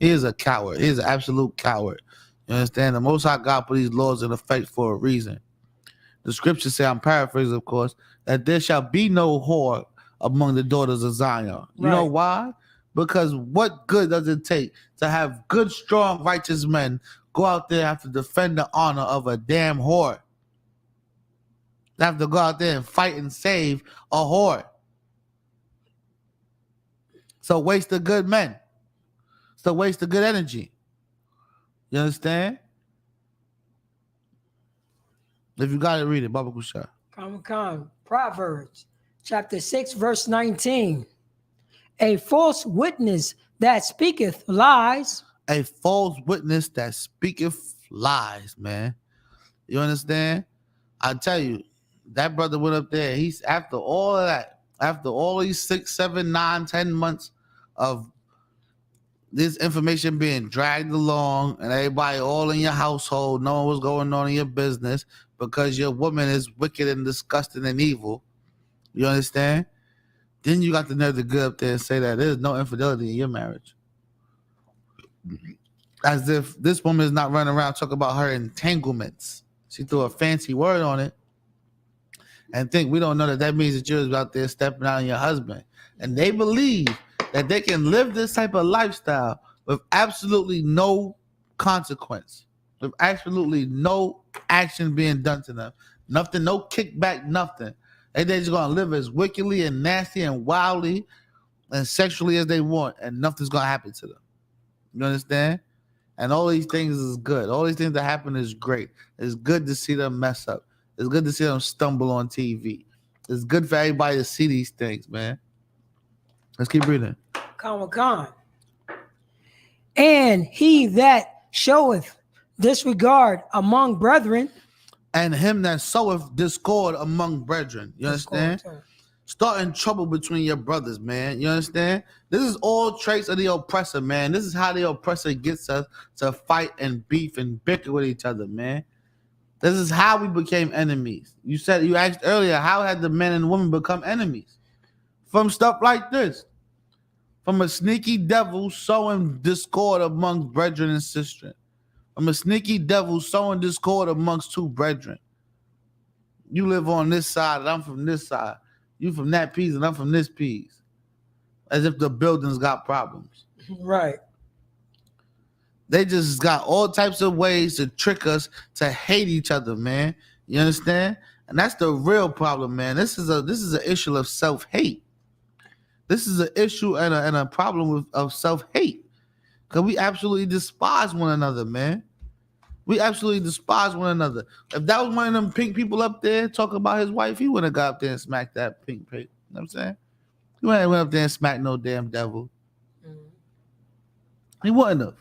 He is a coward. He is an absolute coward. You understand? The Most High God put these laws in effect for a reason. The scriptures say, I'm paraphrasing, of course, that there shall be no whore among the daughters of Zion. You know why? Because what good does it take to have good, strong, righteous men go out there and have to defend the honor of a damn whore? They have to go out there and fight and save a whore. So waste the good men. So waste the good energy. You understand? If you got it, read it. Baba Kusha. Come. Proverbs chapter 6, verse 19. A false witness that speaketh lies. A false witness that speaketh lies, man. You understand? I tell you, that brother went up there. He's after all of that, after all these 6, 7, 9, 10 months of this information being dragged along and everybody all in your household knowing what's going on in your business because your woman is wicked and disgusting and evil. You understand? Then you got the nerve to get up there and say that there's no infidelity in your marriage. As if this woman is not running around talking about her entanglements. She threw a fancy word on it and think we don't know that means that you're out there stepping out on your husband. And they believe that they can live this type of lifestyle with absolutely no consequence, with absolutely no action being done to them. Nothing, no kickback, nothing. And they're just going to live as wickedly and nasty and wildly and sexually as they want, and nothing's going to happen to them. You understand? And all these things is good. All these things that happen is great. It's good to see them mess up. It's good to see them stumble on TV. It's good for everybody to see these things, man. Let's keep reading. Khan. And he that showeth disregard among brethren. And him that soweth discord among brethren. You understand? Starting trouble between your brothers, man. You understand? This is all traits of the oppressor, man. This is how the oppressor gets us to fight and beef and bicker with each other, man. This is how we became enemies. You asked earlier, how had the men and women become enemies? From stuff like this. From a sneaky devil sowing discord among brethren and sisters. From a sneaky devil sowing discord amongst two brethren. You live on this side and I'm from this side. You from that piece and I'm from this piece. As if the buildings got problems. Right. They just got all types of ways to trick us to hate each other, man. You understand? And that's the real problem, man. This is an issue of self-hate. This is an issue and a problem of self-hate. Because we absolutely despise one another, man. We absolutely despise one another. If that was one of them pink people up there talking about his wife, he wouldn't have got up there and smacked that pink. You know what I'm saying? He wouldn't have went up there and smacked no damn devil. Mm-hmm. He wouldn't have.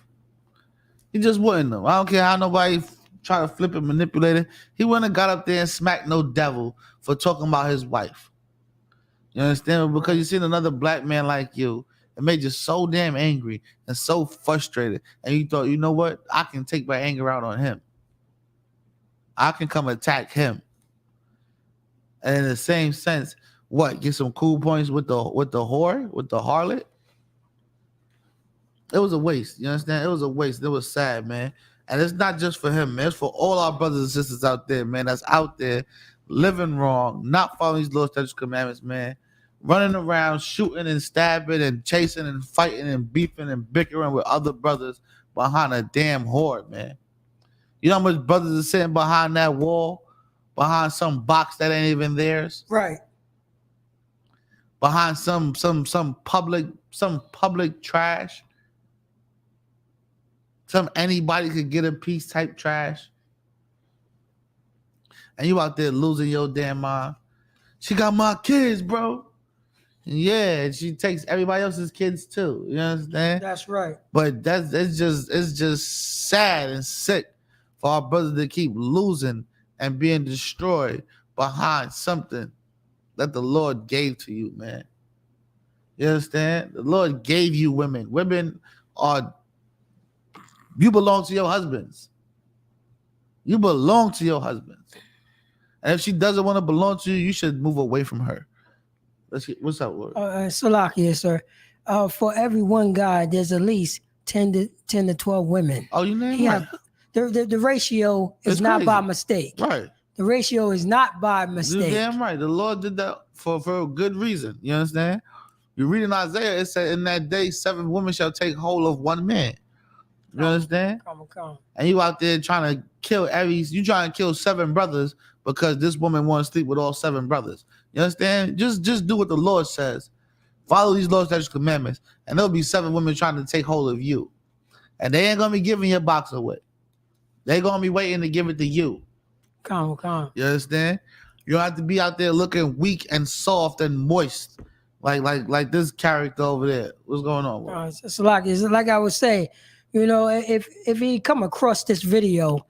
He just wouldn't have. I don't care how nobody try to flip and manipulate it. He wouldn't have got up there and smacked no devil for talking about his wife. You understand? Because you seen another black man like you, it made you so damn angry and so frustrated. And you thought, you know what? I can take my anger out on him. I can come attack him. And in the same sense, what? Get some cool points with the whore, with the harlot? It was a waste. You understand? It was a waste. It was sad, man. And it's not just for him, man. It's for all our brothers and sisters out there, man, that's out there living wrong, not following these Lord's statutes, commandments, man. Running around, shooting and stabbing and chasing and fighting and beefing and bickering with other brothers behind a damn whore, man. You know how much brothers are sitting behind that wall, behind some box that ain't even theirs, right? Behind some public trash, some anybody could get a piece type trash, and you out there losing your damn mind. She got my kids, bro. Yeah, she takes everybody else's kids too. You understand? That's right. But it's just sad and sick for our brothers to keep losing and being destroyed behind something that the Lord gave to you, man. You understand? The Lord gave you women. Women you belong to your husbands. You belong to your husbands. And if she doesn't want to belong to you, you should move away from her. What's up, Lord? Salakia, sir. For every one guy, there's at least 10 to 12 women. Oh, you named right. The ratio is not by mistake. Right. The ratio is not by mistake. You're damn right. The Lord did that for a good reason. You understand? You read in Isaiah, it said, in that day, 7 women shall take hold of one man. You understand? Come. And you out there trying to kill 7 brothers because this woman wants to sleep with all 7 brothers. You understand? Just do what the Lord says. Follow these Lord's statutes, commandments, and there'll be 7 women trying to take hold of you. And they ain't gonna be giving your box away. They're gonna be waiting to give it to you. Come. You understand? You don't have to be out there looking weak and soft and moist like this character over there. What's going on? It's like I would say, if he come across this video,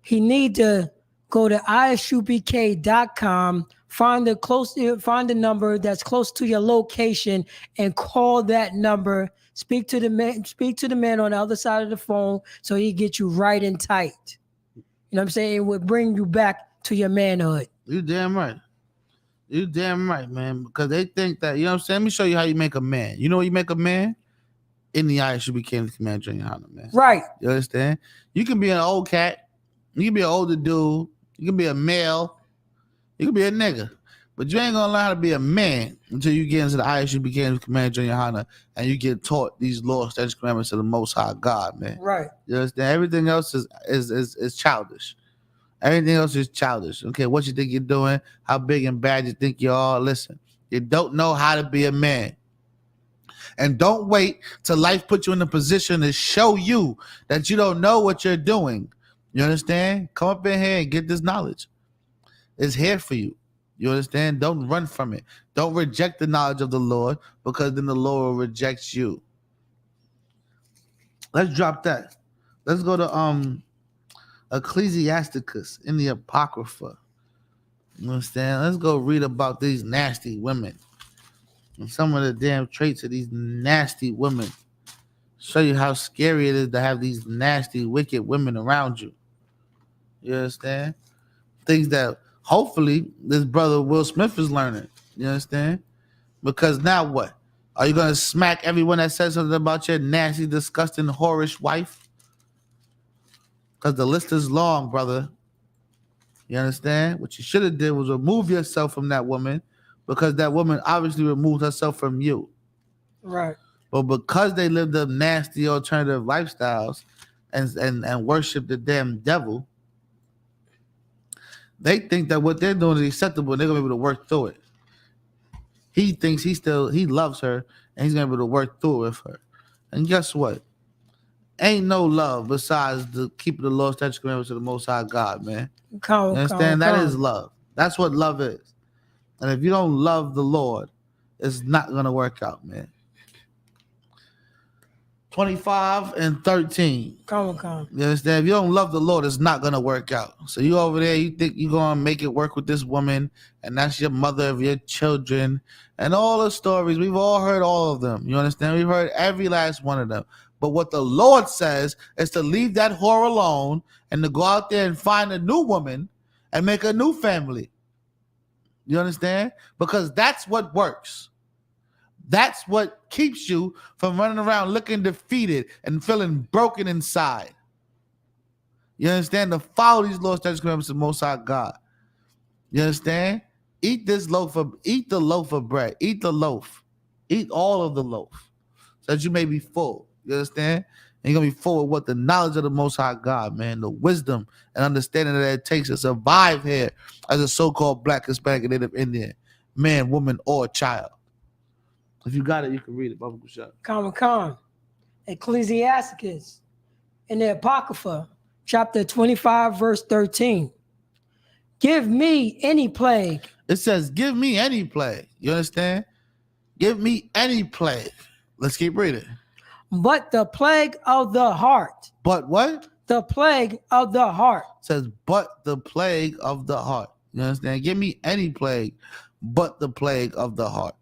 he need to go to ISUPK.com, find the number that's close to your location, and call that number. Speak to the man on the other side of the phone so he get you right and tight. You know what I'm saying? It will bring you back to your manhood. You damn right. You damn right, man. Because they think that, you know what I'm saying? Let me show you how you make a man. You know what you make a man? In the ISUPK Command Junior Honda, man. Right. You understand? You can be an old cat. You can be an older dude. You can be a male. You can be a nigga. But you ain't gonna learn how to be a man until you get into the ISUPK Command Junior Honda and you get taught these laws, statutes, commandments of the Most High God, man. Right. You understand? Everything else is childish. Everything else is childish. Okay, what you think you're doing? How big and bad you think you are? Listen, you don't know how to be a man. And don't wait till life puts you in a position to show you that you don't know what you're doing. You understand? Come up in here and get this knowledge. It's here for you. You understand? Don't run from it. Don't reject the knowledge of the Lord, because then the Lord will reject you. Let's drop that. Let's go to Ecclesiasticus in the Apocrypha. You understand? Let's go read about these nasty women and some of the damn traits of these nasty women. Show you how scary it is to have these nasty, wicked women around you. You understand? Things that hopefully this brother Will Smith is learning. You understand? Because now what? Are you going to smack everyone that says something about your nasty, disgusting, whorish wife? Because the list is long, brother. You understand? What you should have did was remove yourself from that woman, because that woman obviously removed herself from you. Right. But because they lived up nasty alternative lifestyles and worship the damn devil, they think that what they're doing is acceptable and they're gonna be able to work through it. He thinks he loves her and he's gonna be able to work through it with her. And guess what? Ain't no love besides the keeping the law, statutes, commandments of the Most High God, man. You understand? That is love. That's what love is. And if you don't love the Lord, it's not gonna work out, man. 25 and 13. Come. You understand? If you don't love the Lord, it's not gonna work out. So you over there, you think you're gonna make it work with this woman, and that's your mother of your children, and all the stories. We've all heard all of them. You understand? We've heard every last one of them. But what the Lord says is to leave that whore alone and to go out there and find a new woman and make a new family. You understand? Because that's what works. That's what keeps you from running around looking defeated and feeling broken inside. You understand? To follow these laws, statutes, commandments of the Most High God. You understand? Eat the loaf of bread. Eat the loaf. Eat all of the loaf, so that you may be full. You understand? And you're gonna be full of what? The knowledge of the Most High God, man. The wisdom and understanding that it takes to survive here as a so-called Black, Hispanic, and Native Indian, man, woman, or child. If you got it, you can read it. Baba Kushab. Come. Ecclesiasticus in the Apocrypha, chapter 25, verse 13. Give me any plague. It says, give me any plague. You understand? Give me any plague. Let's keep reading. But the plague of the heart. But what? The plague of the heart. It says, but the plague of the heart. You understand? Give me any plague, but the plague of the heart.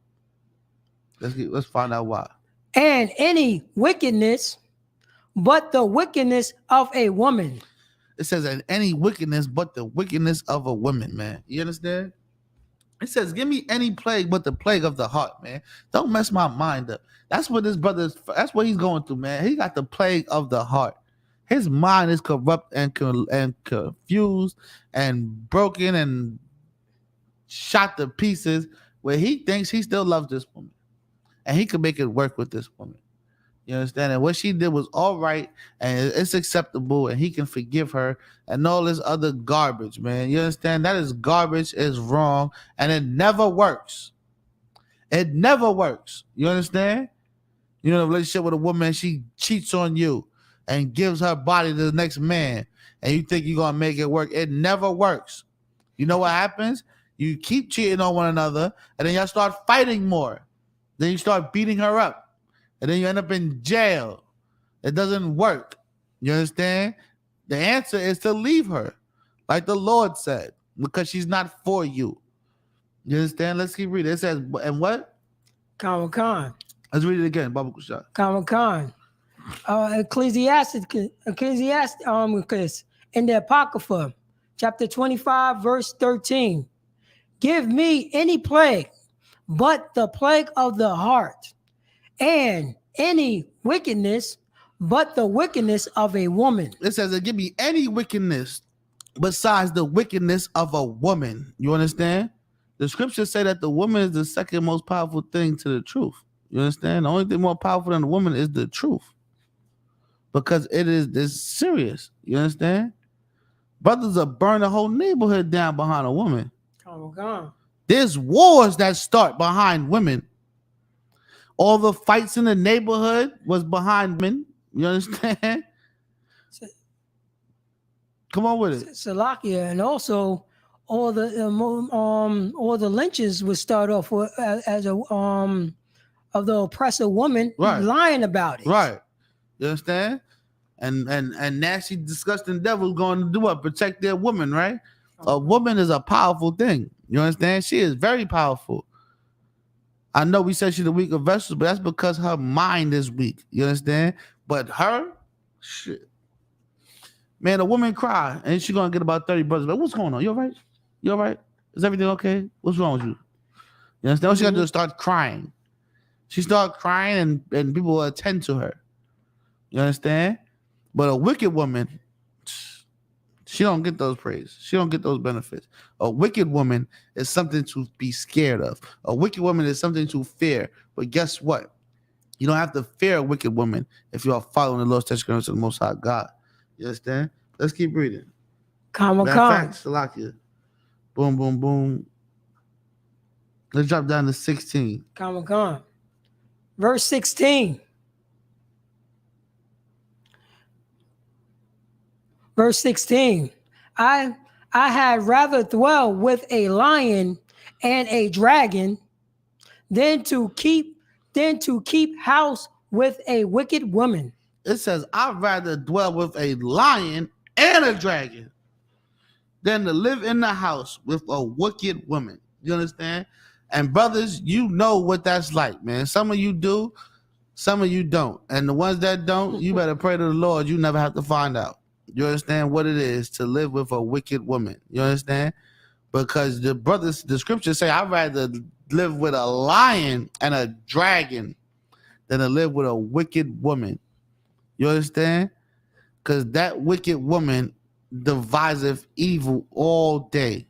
Let's find out why. And any wickedness, but the wickedness of a woman. It says, and any wickedness, but the wickedness of a woman, man. You understand? It says, give me any plague, but the plague of the heart, man. Don't mess my mind up. That's what this brother's, that's what he's going through, man. He got the plague of the heart. His mind is corrupt and confused and broken and shot to pieces, where he thinks he still loves this woman. And he could make it work with this woman. You understand? And what she did was all right, and it's acceptable, and he can forgive her, and all this other garbage, man. You understand? That is garbage, is wrong, and it never works. It never works. You understand? You know, in a relationship with a woman, she cheats on you and gives her body to the next man, and you think you're going to make it work. It never works. You know what happens? You keep cheating on one another, and then y'all start fighting more. Then you start beating her up, and then you end up in jail. It doesn't work. You understand? The answer is to leave her. like the Lord said, because she's not for you. You understand? Let's keep reading. It says, and what? Khan. Let's read it again. Baba Kusha. Khan. Ecclesiasticus in the Apocrypha, chapter 25, verse 13. Give me any plague but the plague of the heart, and any wickedness but the wickedness of a woman. It says, give me any wickedness besides the wickedness of a woman. You understand? The scriptures say that the woman is the second most powerful thing to the truth. You understand? The only thing more powerful than the woman is the truth. Because it's serious. You understand? Brothers are burning the whole neighborhood down behind a woman. Oh, God. There's wars that start behind women. All the fights in the neighborhood was behind men. You understand? Come on with it. Salakia, and also all the lynches would start off with, as a of the oppressor woman lying about it. Right. You understand? And nasty, disgusting devils going to do what? Protect their woman, right? A woman is a powerful thing. You understand? She is very powerful. I know we said she's a weaker vessel, but that's because her mind is weak. You understand? But her, shit. Man, a woman cry and she's gonna get about 30 brothers. Like, what's going on? You all right? You all right? Is everything okay? What's wrong with you? You understand? What she gotta do is start crying. She starts crying and people will attend to her. You understand? But a wicked woman, she don't get those praise. She don't get those benefits. A wicked woman is something to be scared of. A wicked woman is something to fear. But guess what? You don't have to fear a wicked woman if you are following the Lord's testimonies of the Most High God. You understand? Let's keep reading. Facts, Salakia. Boom, boom, boom. Let's drop down to 16. Verse 16. Verse 16. I had rather dwell with a lion and a dragon than to keep house with a wicked woman. It says, I'd rather dwell with a lion and a dragon than to live in the house with a wicked woman. You understand? And brothers, you know what that's like, man. Some of you do, some of you don't. And the ones that don't, you better pray to the Lord. You never have to find out. You understand what it is to live with a wicked woman? You understand? Because the scriptures say, I'd rather live with a lion and a dragon than to live with a wicked woman. You understand? Because that wicked woman deviseth evil all day.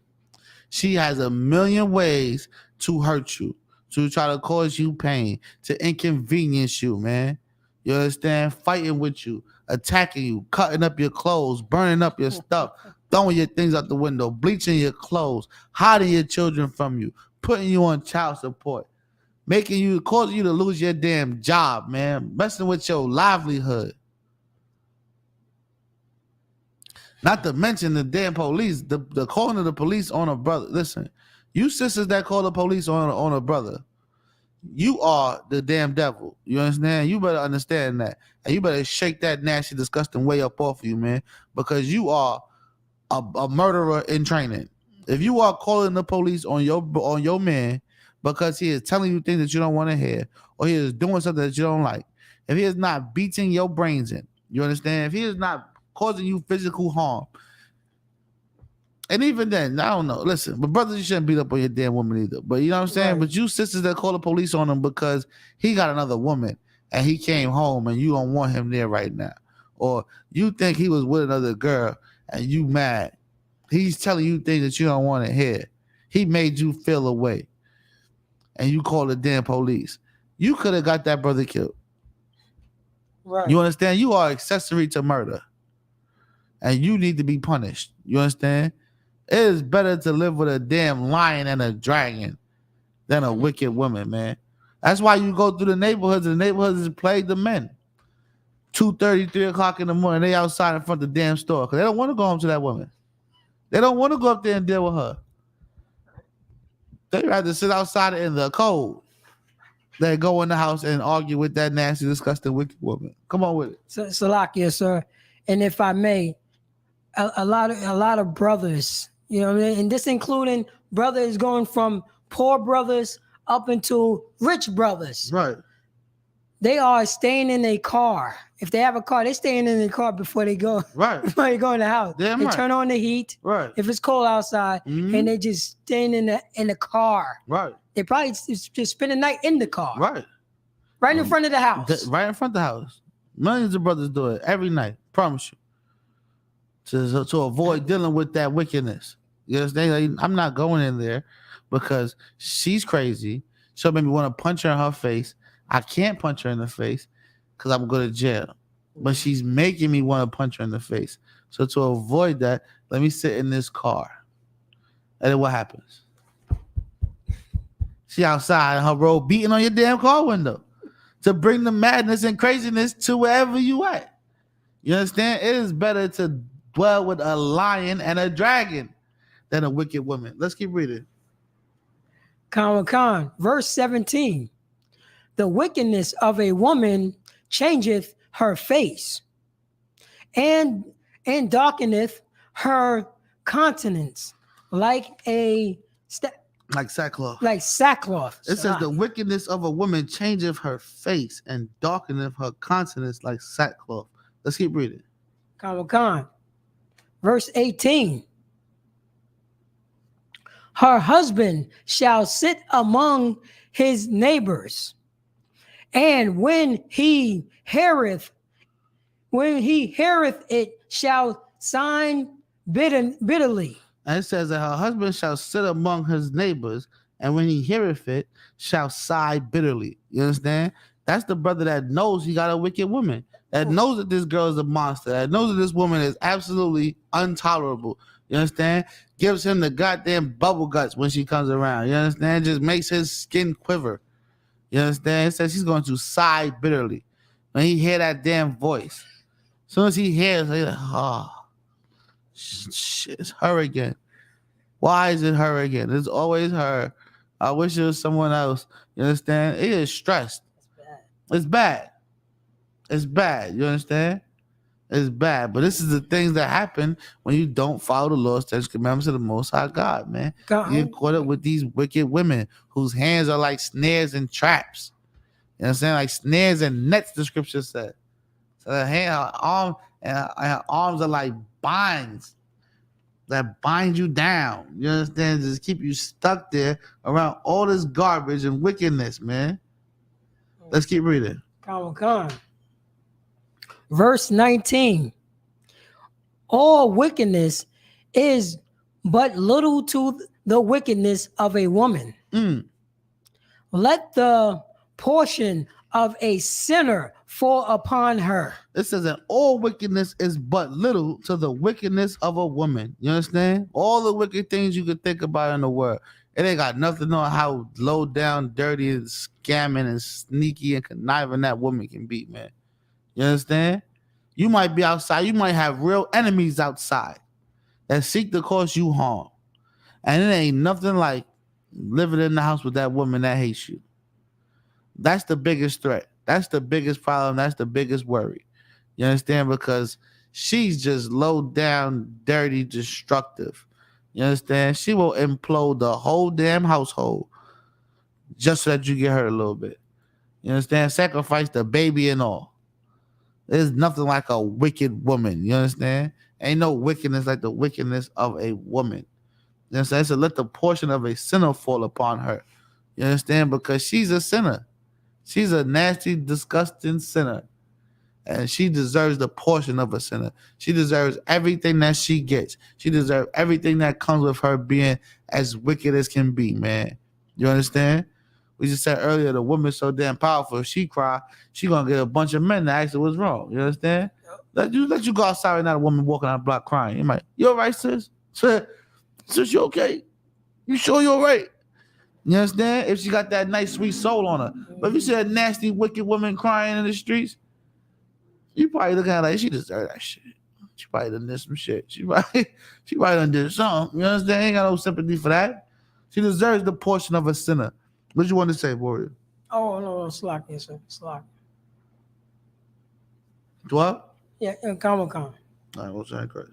She has a million ways to hurt you, to try to cause you pain, to inconvenience you, man. You understand? Fighting with you, attacking you, cutting up your clothes, burning up your stuff, throwing your things out the window, bleaching your clothes, hiding your children from you, putting you on child support, causing you to lose your damn job, man, messing with your livelihood. Not to mention the damn police, the calling of the police on a brother. Listen, you sisters that call the police on a brother, you are the damn devil. You understand? You better understand that. And you better shake that nasty, disgusting way up off you, man, because you are a murderer in training. If you are calling the police on your man because he is telling you things that you don't want to hear, or he is doing something that you don't like, if he is not beating your brains in, you understand? If he is not causing you physical harm, and even then, I don't know. Listen, but brothers, you shouldn't beat up on your damn woman either. But you know what I'm saying? Right. But you sisters that call the police on him because he got another woman and he came home and you don't want him there right now, or you think he was with another girl and you mad. He's telling you things that you don't want to hear. He made you feel away, and you call the damn police. You could have got that brother killed. Right. You understand? You are accessory to murder, and you need to be punished. You understand? It is better to live with a damn lion and a dragon than a wicked woman, man. That's why you go through the neighborhoods, and the neighborhoods is plagued the men. 2:30, 3 o'clock in the morning, they outside in front of the damn store because they don't want to go home to that woman. They don't want to go up there and deal with her. They rather sit outside in the cold than go in the house and argue with that nasty, disgusting, wicked woman. Come on with it. Salakia, sir. And if I may, a lot of brothers, what I mean? And this including brothers going from poor brothers up into rich brothers. Right. They are staying in a car. If they have a car, they're staying in the car before they go. Right. Before they go in the house. Damn they right. turn on the heat. Right. If it's cold outside, and they just staying in the car. Right. They probably just spend the night in the car. Right. Right in front of the house. Right in front of the house. Millions of brothers do it every night. Promise you. To avoid dealing with that wickedness. You understand? Like, I'm not going in there because she's crazy. She'll make me want to punch her in her face. I can't punch her in the face because I'm going to jail. But she's making me want to punch her in the face. So to avoid that, let me sit in this car. And then what happens? She outside in her robe beating on your damn car window to bring the madness and craziness to wherever you at. You understand? It is better to dwell with a lion and a dragon than a wicked woman. Let's keep reading. Khan, verse 17. The wickedness of a woman changeth her face, and darkeneth her countenance like sackcloth. Like sackcloth. It says the wickedness of a woman changeth her face and darkeneth her countenance like sackcloth. Let's keep reading. Khan. Verse 18. Her husband shall sit among his neighbors, and when he heareth it, shall sign bitterly. And it says that her husband shall sit among his neighbors, and when he heareth it, shall sigh bitterly. You understand? That's the brother that knows he got a wicked woman, that knows that this girl is a monster, that knows that this woman is absolutely intolerable. You understand? Gives him the goddamn bubble guts when she comes around. You understand? Just makes his skin quiver. You understand? It says he's going to sigh bitterly when he hear that damn voice. As soon as he hears, he's like, oh, shit, it's her again. Why is it her again? It's always her. I wish it was someone else. You understand? It is stressed. It's bad. It's bad. You understand? It's bad. But this is the things that happen when you don't follow the laws, statutes, commandments of the Most High God, man. You get caught up with these wicked women whose hands are like snares and traps. You know what I'm saying? Like snares and nets, the scripture said. So her arms are like binds that bind you down. You understand? Just keep you stuck there around all this garbage and wickedness, man. Let's keep reading. Khan. Verse 19. All wickedness is but little to the wickedness of a woman. Let the portion of a sinner fall upon her. It says that all wickedness is but little to the wickedness of a woman. You understand? All the wicked things you could think about in the world. It ain't got nothing on how low down, dirty, and scamming and sneaky and conniving that woman can be, man. You understand? You might be outside. You might have real enemies outside that seek to cause you harm. And it ain't nothing like living in the house with that woman that hates you. That's the biggest threat. That's the biggest problem. That's the biggest worry. You understand? Because she's just low down, dirty, destructive. You understand? She will implode the whole damn household just so that you get hurt a little bit. You understand? Sacrifice the baby and all. There's nothing like a wicked woman. You understand? Ain't no wickedness like the wickedness of a woman. You understand? So let the portion of a sinner fall upon her. You understand? Because she's a sinner. She's a nasty, disgusting sinner. And she deserves the portion of a sinner. She deserves everything that she gets. She deserves everything that comes with her being as wicked as can be, man. You understand? We just said earlier, the woman's so damn powerful. If she cry, she gonna get a bunch of men to ask her what's wrong. You understand? Let you go outside and not a woman walking on the block crying. You might, you all right, sis? Sis, you okay? You sure you all right? You understand? If she got that nice, sweet soul on her. But if you see a nasty, wicked woman crying in the streets, you probably looking at her like, she deserves that shit. She probably done did some shit. She probably done did something. You understand? Ain't got no sympathy for that. She deserves the portion of a sinner. What you want to say, Warrior? Oh, no, slack, yes, sir. Slack. What? Yeah, Khan. All right, what's that, Chris?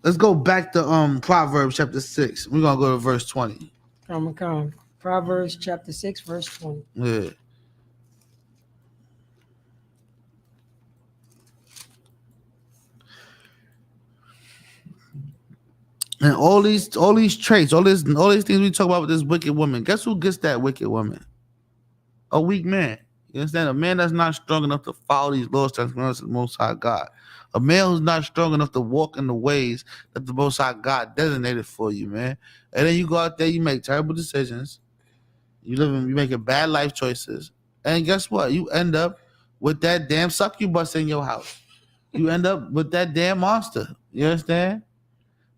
Let's go back to Proverbs chapter 6. We're gonna go to verse 20. Come. Proverbs chapter 6, verse 20. Yeah. And all these traits, all these things we talk about with this wicked woman. Guess who gets that wicked woman? A weak man. You understand? A man that's not strong enough to follow these laws, statutes, commandments of the Most High God. A man who's not strong enough to walk in the ways that the Most High God designated for you, man. And then you go out there, you make terrible decisions. You making bad life choices. And guess what? You end up with that damn succubus in your house. You end up with that damn monster. You understand?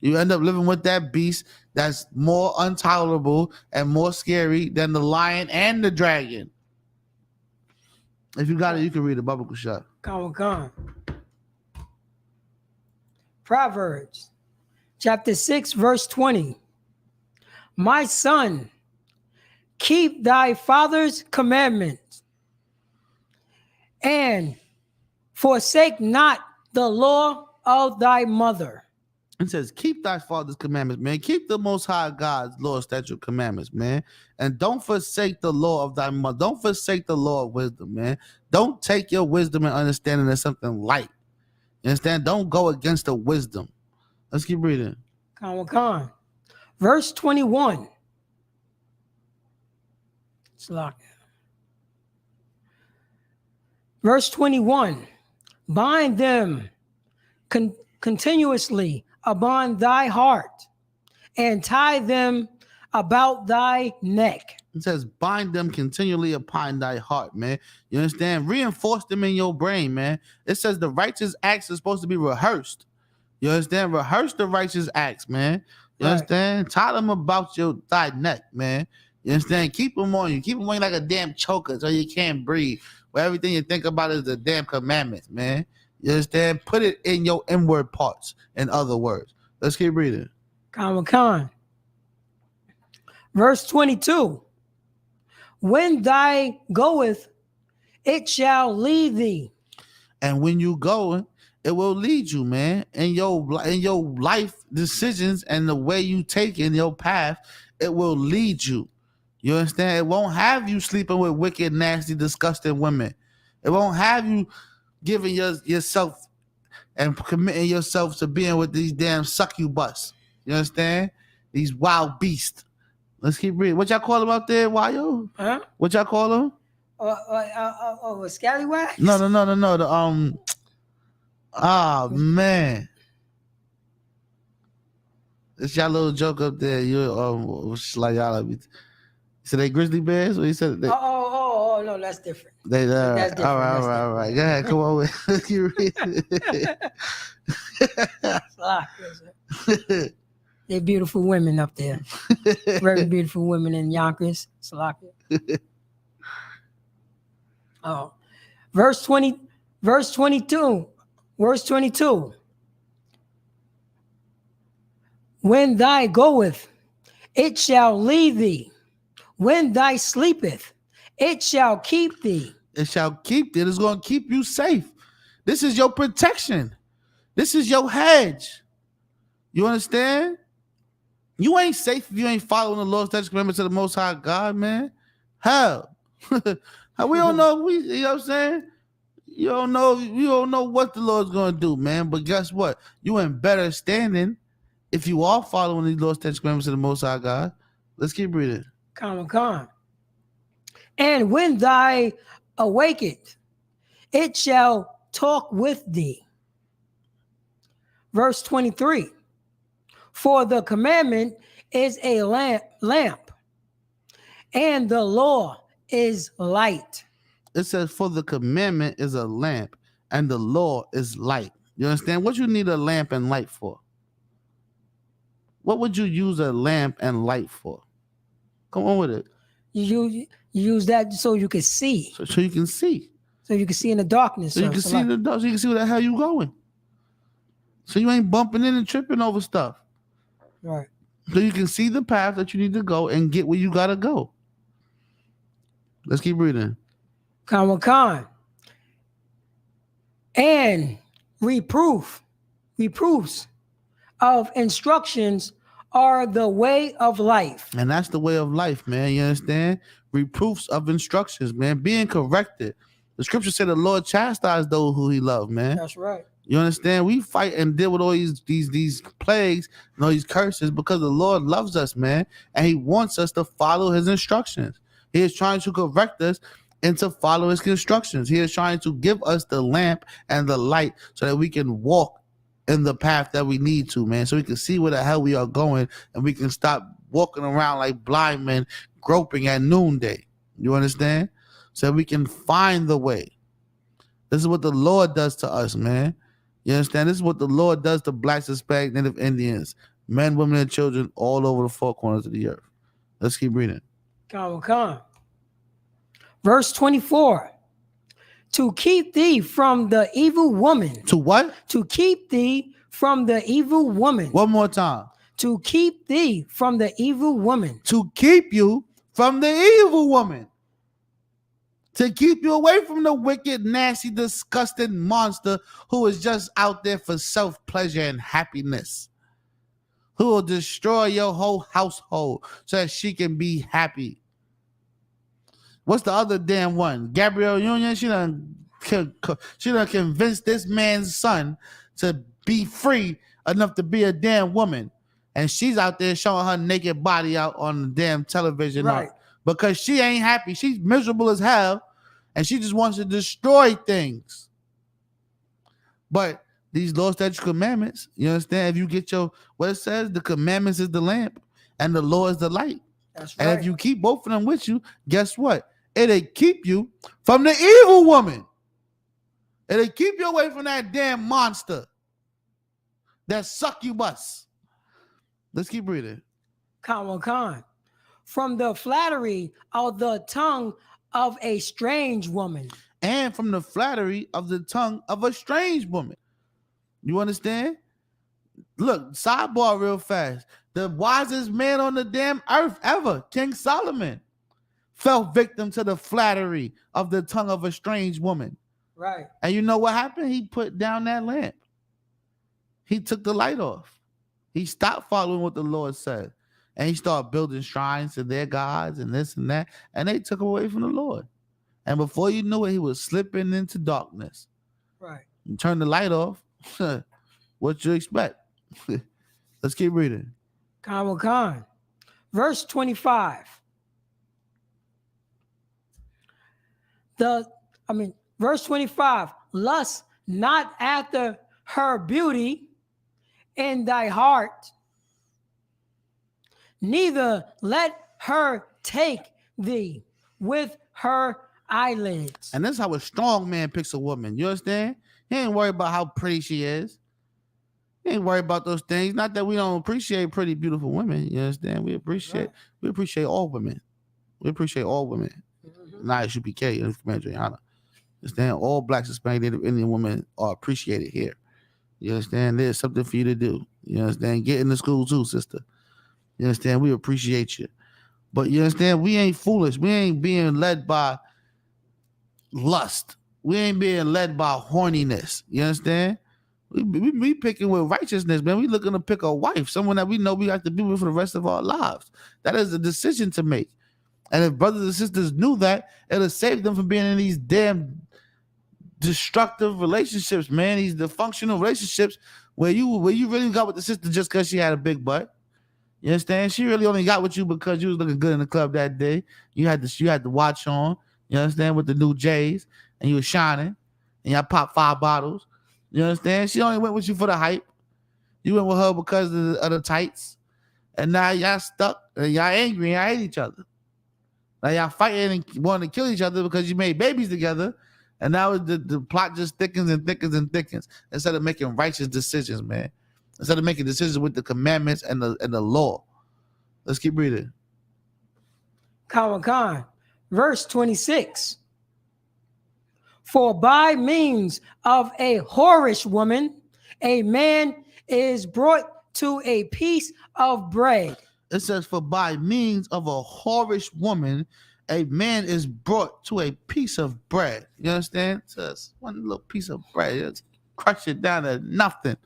You end up living with that beast that's more intolerable and more scary than the lion and the dragon. If you got it, you can read the biblical shot. Come. Proverbs chapter 6, verse 20. My son, keep thy father's commandments and forsake not the law of thy mother. It says, keep thy father's commandments, man. Keep the Most High God's law, statute, commandments, man. And don't forsake the law of thy mother. Don't forsake the law of wisdom, man. Don't take your wisdom and understanding as something light. You understand? Don't go against the wisdom. Let's keep reading. Come. Verse 21. It's locked. Verse 21. Bind them continuously upon thy heart and tie them about thy neck. It says, bind them continually upon thy heart, man. You understand? Reinforce them in your brain, man. It says the righteous acts are supposed to be rehearsed. You understand? Rehearse the righteous acts, man. You understand? Tie them about thy neck, man. You understand? Keep them on you. Keep them on you like a damn choker so you can't breathe. Where everything you think about is the damn commandments, man. You understand? Put it in your inward parts, in other words. Let's keep reading. Come. Verse 22. When thy goeth, it shall lead thee. And when you go, it will lead you, man. In your life decisions and the way you take in your path, it will lead you. You understand? It won't have you sleeping with wicked, nasty, disgusting women. It won't have you giving yourself and committing yourself to being with these damn succubus. You understand? These wild beasts. Let's keep reading. What y'all call them out there, Wayo? Huh? What y'all call them? Scallywags? No. Man. It's y'all little joke up there. Like y'all. So they grizzly bears? What you said? No, that's different. That's different. All right. Go ahead. Come on with you. They're beautiful women up there. Very beautiful women in Yonkers. Salakia. Oh. Verse 22. When thy goeth, it shall lead thee. When thy sleepeth, it shall keep thee. It shall keep thee. It's going to keep you safe. This is your protection. This is your hedge. You understand? You ain't safe if you ain't following the laws, statutes, commandments of the Most High God, man. Hell. We don't know. You know what I'm saying? You don't know what the Lord's going to do, man. But guess what? You in better standing if you are following these laws, statutes, commandments of the Most High God. Let's keep reading. Come. And when thy awaketh, it shall talk with thee. Verse 23. For the commandment is a lamp, and the law is light. It says, for the commandment is a lamp, and the law is light. You understand? What you need a lamp and light for? What would you use a lamp and light for? Come on with it. You use that so you can see. So you can see. So you can see in the darkness. So you can see in the dark. So you can see where the hell you going. So you ain't bumping in and tripping over stuff. Right. So you can see the path that you need to go and get where you gotta go. Let's keep reading. Come. And reproofs of instructions are the way of life. And that's the way of life, man. You understand? Reproofs of instructions, man. Being corrected. The scripture said the Lord chastised those who he loved, man. That's right. You understand? We fight and deal with all these plagues and all these curses because the Lord loves us, man. And he wants us to follow his instructions. He is trying to correct us and to follow his instructions. He is trying to give us the lamp and the light so that we can walk in the path that we need to, man. So we can see where the hell we are going and we can stop walking around like blind men groping at noonday. You understand? So we can find the way. This is what the Lord does to us, man. You understand? This is what the Lord does to blacks, Hispanic, Native Indians, men, women, and children all over the four corners of the earth. Let's keep reading. Come. Verse 24. To keep thee from the evil woman. To what? To keep thee from the evil woman. One more time. To keep thee from the evil woman. To keep you from the evil woman. To keep you away from the wicked, nasty, disgusting monster who is just out there for self-pleasure and happiness. Who will destroy your whole household so that she can be happy. What's the other damn one? Gabrielle Union, she done convinced this man's son to be free enough to be a damn woman. And she's out there showing her naked body out on the damn television. Right. Because she ain't happy. She's miserable as hell. And she just wants to destroy things. But these law, statutes, commandments, you understand? If you get what it says, the commandments is the lamp and the law is the light. That's right. And if you keep both of them with you, guess what? It'll keep you from the evil woman. It'll keep you away from that damn monster that succubus. Let's keep reading. Con. From the flattery of the tongue of a strange woman. And from the flattery of the tongue of a strange woman. You understand? Look, sidebar real fast. The wisest man on the damn earth ever, King Solomon, fell victim to the flattery of the tongue of a strange woman. Right. And you know what happened? He put down that lamp. He took the light off. He stopped following what the Lord said. And he started building shrines to their gods and this and that. And they took away from the Lord. And before you knew it, he was slipping into darkness. Right. You turn the light off. What you expect? Let's keep reading. Con. Verse 25. Verse 25. Lust not after her beauty in thy heart, neither let her take thee with her eyelids. And this is how a strong man picks a woman. You understand? He ain't worried about how pretty she is. He ain't worried about those things. Not that we don't appreciate pretty, beautiful women. You understand? We appreciate all women. We appreciate all women. Not ISUPK, Understand? All blacks, Hispanic, Native Indian women are appreciated here. You understand? There's something for you to do. You understand? Get into school too, sister. You understand? We appreciate you. But you understand? We ain't foolish. We ain't being led by lust. We ain't being led by horniness. You understand? We picking with righteousness, man. We looking to pick a wife, someone that we know we have to be with for the rest of our lives. That is a decision to make. And if brothers and sisters knew that, it'll save them from being in these damn destructive relationships, man. These dysfunctional relationships where you really got with the sister just because she had a big butt. You understand? She really only got with you because you was looking good in the club that day. You had the watch on. You understand? With the new J's, and you was shining, and y'all popped 5 bottles. You understand? She only went with you for the hype. You went with her because of the tights, and now y'all stuck and y'all angry and y'all hate each other. Now y'all fighting and wanting to kill each other because you made babies together, and now the plot just thickens and thickens and thickens instead of making righteous decisions, man. Instead of making decisions with the commandments and the law. Let's keep reading. Con. Verse 26. For by means of a whorish woman, a man is brought to a piece of bread. It says, for by means of a whorish woman, a man is brought to a piece of bread. You understand? It says one little piece of bread. Just crush it down to nothing.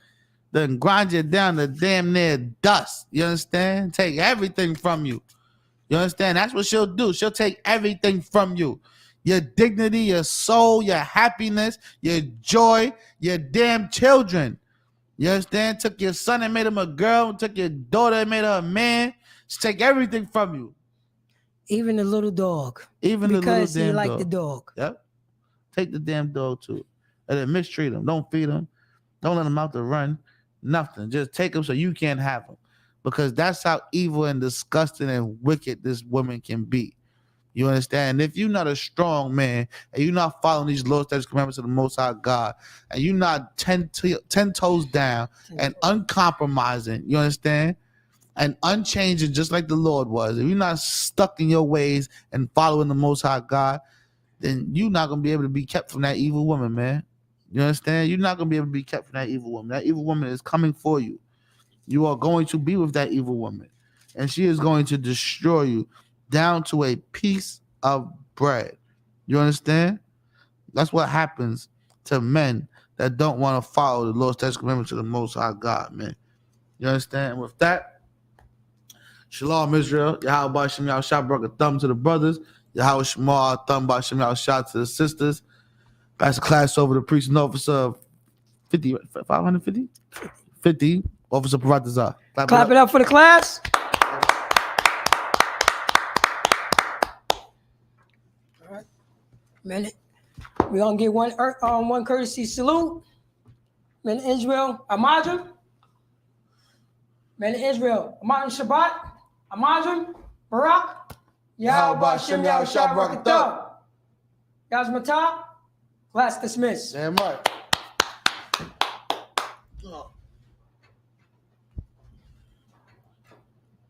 then grind you down to damn near dust. You understand? Take everything from you. You understand? That's what she'll do. She'll take everything from you. Your dignity, your soul, your happiness, your joy, your damn children. You understand? Took your son and made him a girl. Took your daughter and made her a man. She take everything from you. Even the little dog. Even the little Because he damn liked dog. the dog. Yep. Take the damn dog too. And then mistreat him. Don't feed him. Don't let him out to run. Nothing. Just take him so you can't have him. Because that's how evil and disgusting and wicked this woman can be. You understand? And if you're not a strong man and you're not following these laws, statutes, commandments of the Most High God, and you're not 10 toes down and uncompromising, you understand? And unchanging just like the Lord was. If you're not stuck in your ways and following the Most High God, then you're not going to be able to be kept from that evil woman, man. You understand? You're not going to be able to be kept from that evil woman. That evil woman is coming for you. You are going to be with that evil woman. And she is going to destroy you down to a piece of bread. You understand? That's what happens to men that don't want to follow the Lord's statutes, commandments of the Most High God, man. You understand? And with that, Shalom Israel. Yahweh Shem Yahshua brought a thumb to the brothers. Yahweh Shema, thumb by Shem Yahshua to the sisters. Pass the class over to priest and officer of 50, 550? 50. Officer Paratazar. Clap it up for the class. All right. Minute. We're going to get one courtesy salute. Men of Israel, Amadrim. Men of Israel, Amadrim Shabbat. Amadrim, Barak. Yahweh Shem Yahshua Barakatah. Yazmatah. Class dismissed. Damn right.